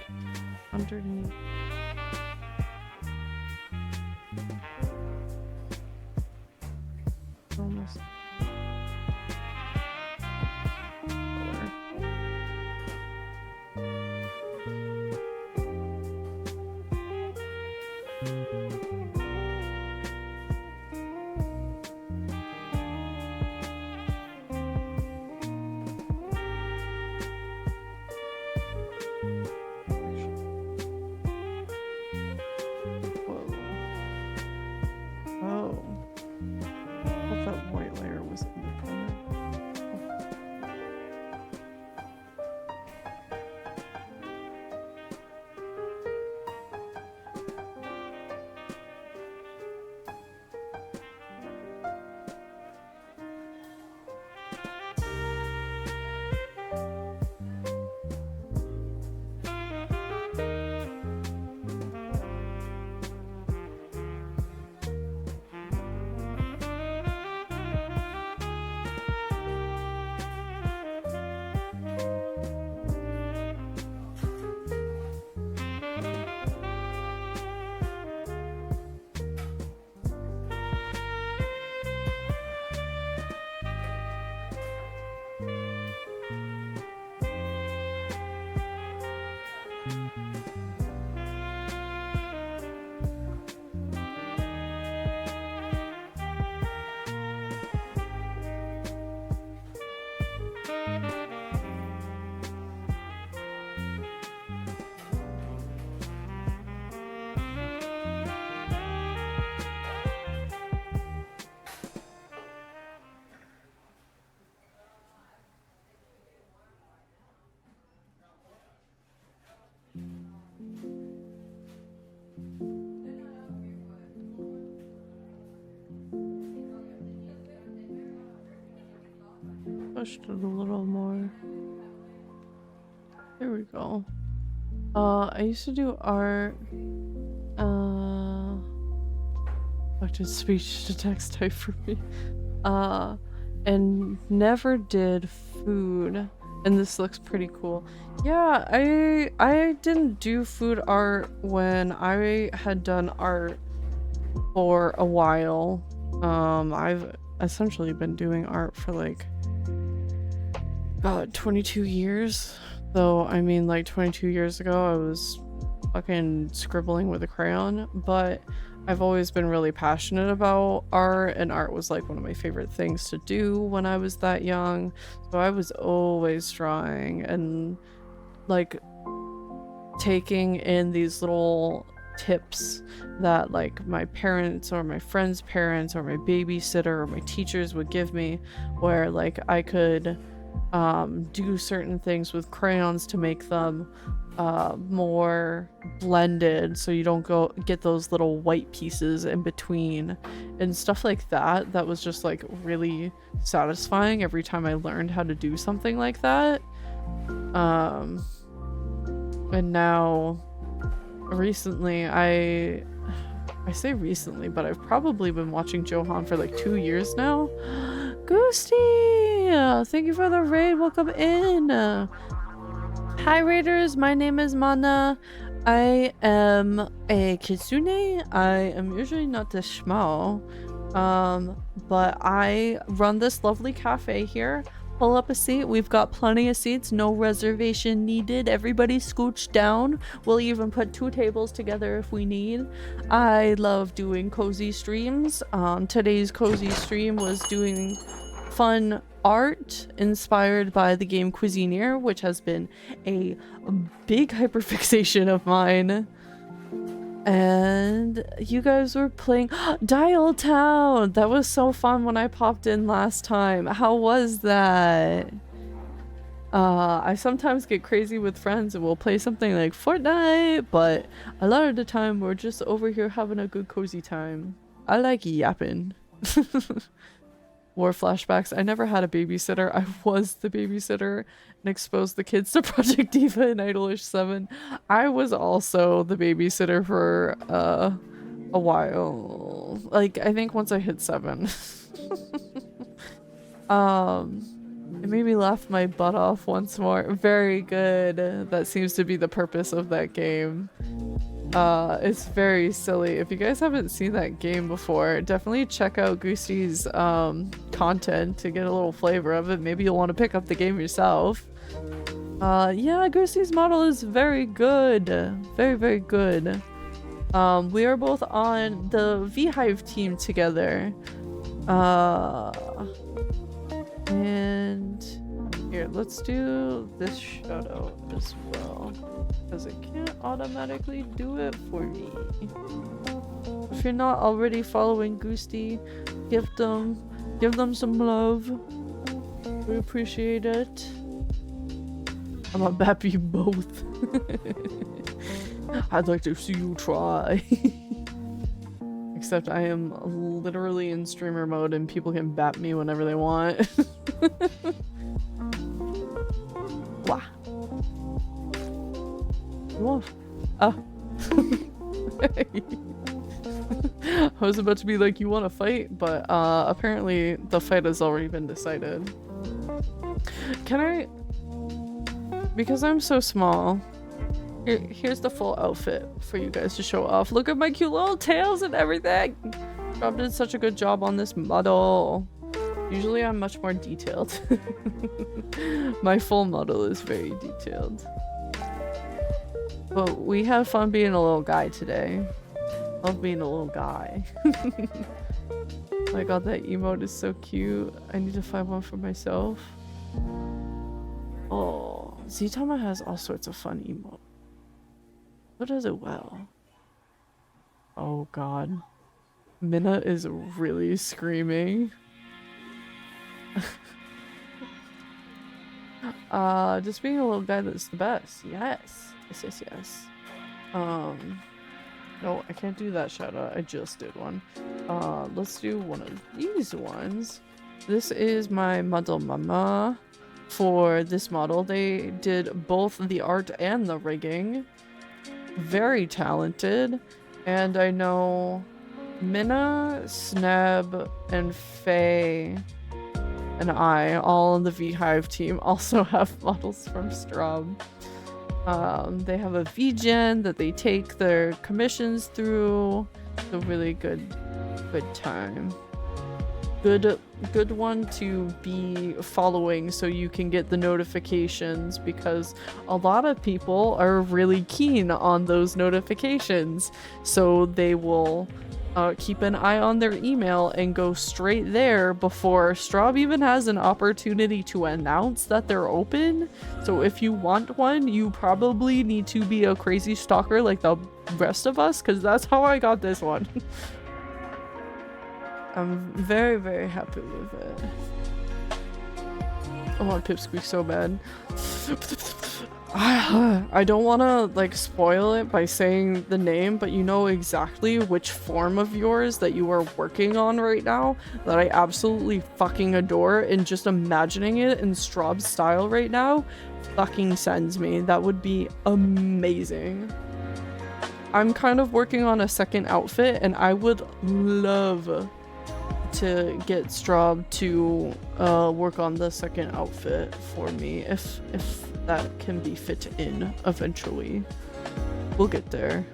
underneath. Almost. Color. Whoa. Oh. I thought that white layer was independent. Pushed it a little more. There we go. I used to do art. What did speech to text type for me? And never did food. And this looks pretty cool. Yeah, I didn't do food art when I had done art for a while. I've essentially been doing art for like 22 years. Though, I mean, like 22 years ago, I was fucking scribbling with a crayon. But I've always been really passionate about art, and art was like one of my favorite things to do when I was that young. So I was always drawing and like taking in these little tips that like my parents or my friends' parents or my babysitter or my teachers would give me, where like I could do certain things with crayons to make them more blended, so you don't go get those little white pieces in between and stuff like that. That was just like really satisfying every time I learned how to do something like that. And now recently I say recently, but I've probably been watching Johan for like 2 years now. Goosty, thank you for the raid. Welcome in. Hi Raiders, my name is Mana. I am a kitsune. I am usually not this small, but I run this lovely cafe here. Pull up a seat. We've got plenty of seats, no reservation needed. Everybody scooch down. We'll even put 2 tables together if we need. I love doing cozy streams. Today's cozy stream was doing fun art inspired by the game Cuisineer, which has been a big hyperfixation of mine. And you guys were playing Dial Town. That was so fun when I popped in last time. How was that? I sometimes get crazy with friends and we'll play something like Fortnite, but a lot of the time we're just over here having a good cozy time. I like yapping. War flashbacks. I never had a babysitter. I was the babysitter and exposed the kids to Project Diva and Idolish 7. I was also the babysitter for a while. Like, I think once I hit 7. It made me laugh my butt off once more. Very good. That seems to be the purpose of that game. It's very silly. If you guys haven't seen that game before, definitely check out Goosty's content to get a little flavor of it. Maybe you'll want to pick up the game yourself. Yeah, Goosty's model is very good. Very, very good. We are both on the V-Hive team together. And here, let's do this shout out as well, because it can't automatically do it for me. If you're not already following Goosty, give them some love. We appreciate it. I'm gonna bap you both. I'd like to see you try. Except I am literally in streamer mode and people can bap me whenever they want. Wah. What? Ah. I was about to be like, you want to fight? But apparently the fight has already been decided. Can I... Because I'm so small, here's the full outfit for you guys to show off. Look at my cute little tails and everything! Rob did such a good job on this model. Usually I'm much more detailed. My full model is very detailed. But we have fun being a little guy today. Love being a little guy. Oh my god, that emote is so cute. I need to find one for myself. Oh, Ztama has all sorts of fun emote. What does it well? Oh god. Minna is really screaming. Just being a little guy that's the best. Yes. Yes, yes, yes. No, I can't do that shout out. I just did one. Let's do one of these ones. This is my model mama. For this model, they did both the art and the rigging. Very talented. And I know Minna, Sneb, and Faye and I, all on the V-Hive team, also have models from Strom. They have a V-Gen that they take their commissions through. It's a really good time. Good one to be following so you can get the notifications, because a lot of people are really keen on those notifications, so they will keep an eye on their email and go straight there before Straub even has an opportunity to announce that they're open. So if you want one, you probably need to be a crazy stalker like the rest of us, because that's how I got this one. I'm very, very happy with it. I want Pipsqueak so bad. I don't want to like spoil it by saying the name, but you know exactly which form of yours that you are working on right now that I absolutely fucking adore, and just imagining it in Straub's style right now fucking sends me. That would be amazing. I'm kind of working on a second outfit, and I would love to get Straub to work on the second outfit for me if that can be fit in eventually. We'll get there.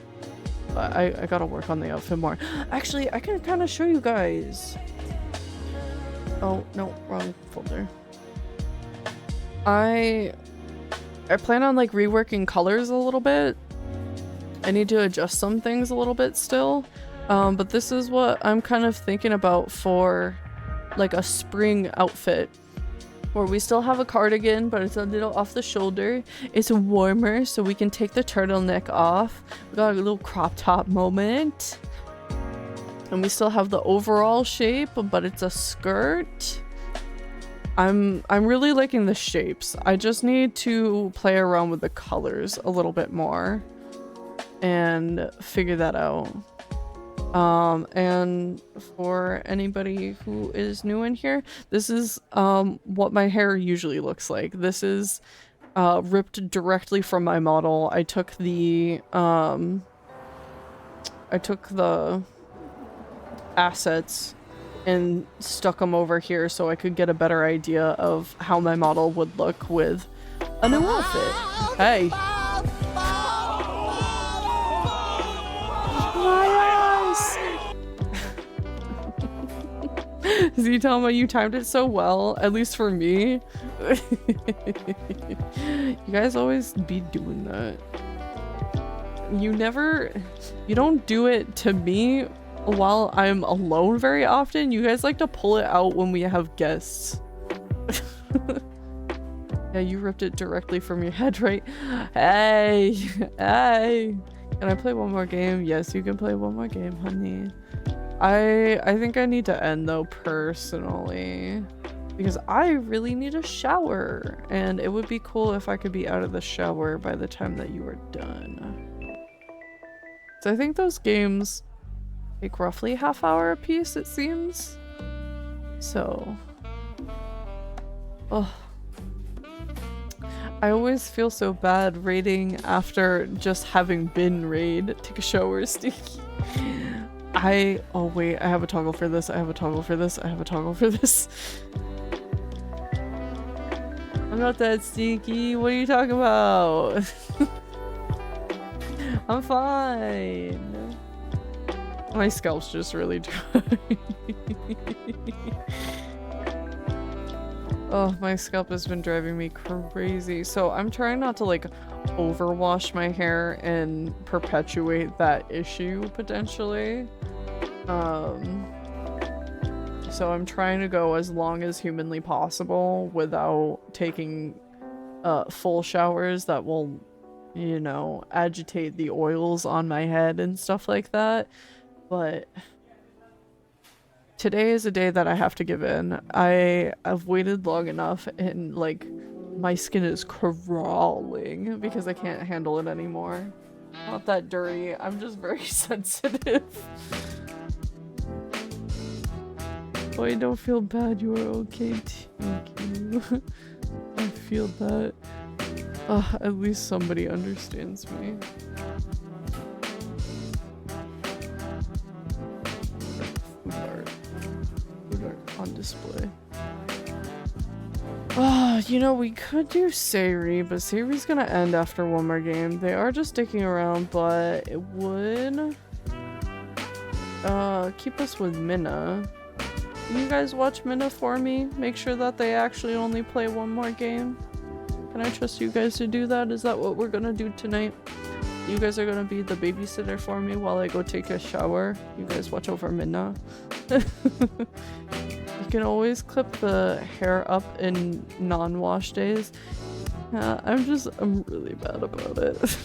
But I gotta work on the outfit more. Actually, I can kind of show you guys. Oh, no, wrong folder. I plan on like reworking colors a little bit. I need to adjust some things a little bit still. But this is what I'm kind of thinking about for like a spring outfit, where we still have a cardigan, but it's a little off the shoulder. It's warmer, so we can take the turtleneck off. We got a little crop top moment. And we still have the overall shape, but it's a skirt. I'm really liking the shapes. I just need to play around with the colors a little bit more and figure that out. And for anybody who is new in here, this is what my hair usually looks like. This is ripped directly from my model. I took the assets and stuck them over here so I could get a better idea of how my model would look with a new outfit. Hey. Zitama, you timed it so well, at least for me. You guys always be doing that. You don't do it to me while I'm alone very often. You guys like to pull it out when we have guests. Yeah, you ripped it directly from your head, right? Hey, hey. Can I play one more game? Yes, you can play one more game, honey. I think I need to end though, personally, because I really need a shower, and it would be cool if I could be out of the shower by the time that you are done. So I think those games take roughly half hour a piece, it seems. So, oh, I always feel so bad raiding after just having been raid. Take a shower, Stinky. Oh wait, I have a toggle for this, I have a toggle for this, I have a toggle for this. I'm not that stinky, what are you talking about? I'm fine. My scalp's just really dry. Oh, my scalp has been driving me crazy. So I'm trying not to like overwash my hair and perpetuate that issue potentially. So I'm trying to go as long as humanly possible without taking full showers that will, you know, agitate the oils on my head and stuff like that. But today is a day that I have to give in. I've waited long enough, and like my skin is crawling because I can't handle it anymore. Not that dirty, I'm just very sensitive. Boy, don't feel bad, you are okay, thank you. I feel that. At least somebody understands me. Food art on display. You know, we could do Sayri, but Sayri's gonna end after one more game. They are just sticking around, but it would keep us with Minna. Can you guys watch Minna for me? Make sure that they actually only play one more game. Can I trust you guys to do that? Is that what we're gonna do tonight? You guys are gonna be the babysitter for me while I go take a shower. You guys watch over Minna. You can always clip the hair up in non-wash days. I'm really bad about it.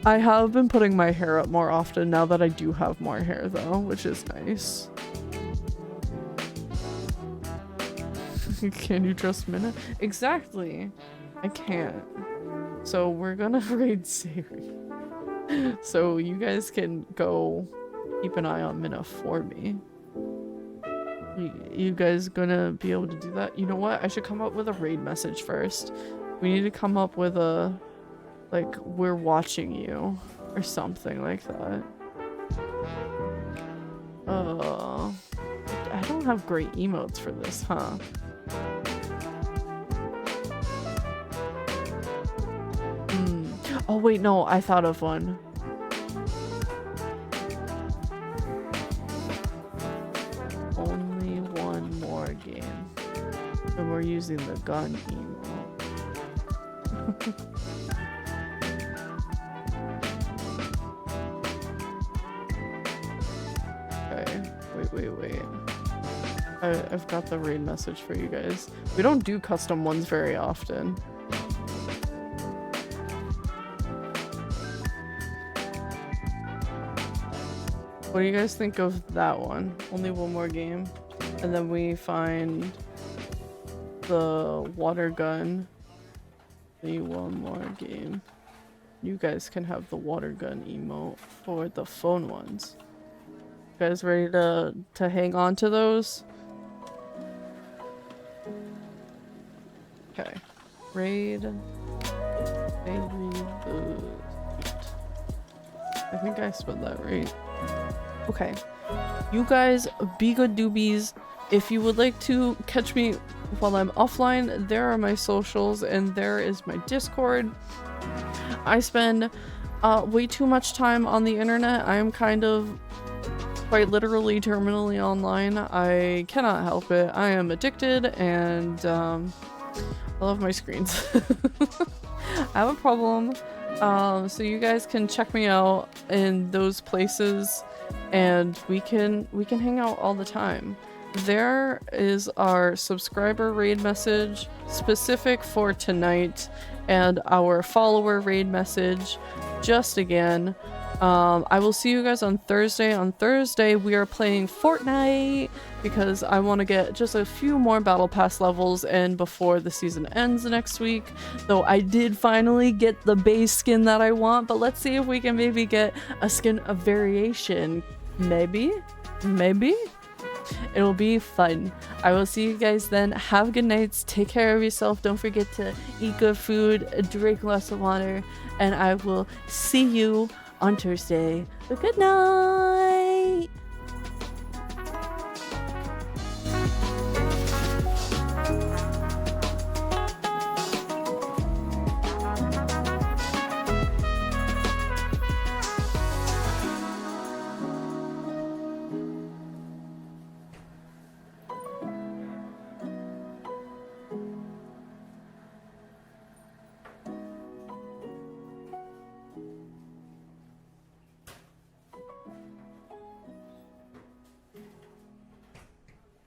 I have been putting my hair up more often now that I do have more hair though, which is nice. Can you trust Minna? Exactly. I can't. So we're gonna raid Siri. So you guys can go keep an eye on Minna for me. You guys gonna be able to do that? You know what? I should come up with a raid message first. We need to come up with a, like, we're watching you or something like that. I don't have great emotes for this, huh? Oh wait, no, I thought of one. Only one more game. And we're using the gun emote. Okay, wait. I've got the raid message for you guys. We don't do custom ones very often. What do you guys think of that one? Only one more game. And then we find the water gun. Only one more game. You guys can have the water gun emote for the phone ones. You guys ready to hang on to those? Okay. Raid. I think I spelled that right. Okay. You guys be good doobies. If you would like to catch me while I'm offline, there are my socials and there is my Discord. I spend way too much time on the internet. I am kind of quite literally terminally online. I cannot help it. I am addicted and I love my screens. I have a problem. So you guys can check me out in those places and we can hang out all the time. There is our subscriber raid message specific for tonight and our follower raid message just again. I will see you guys on Thursday. On Thursday we are playing Fortnite because I want to get just a few more battle pass levels in before the season ends next week. Though I did finally get the base skin that I want, but let's see if we can maybe get a skin of variation. Maybe? It'll be fun. I will see you guys then. Have good nights. Take care of yourself. Don't forget to eat good food, drink lots of water, and I will see you on Thursday. Good night!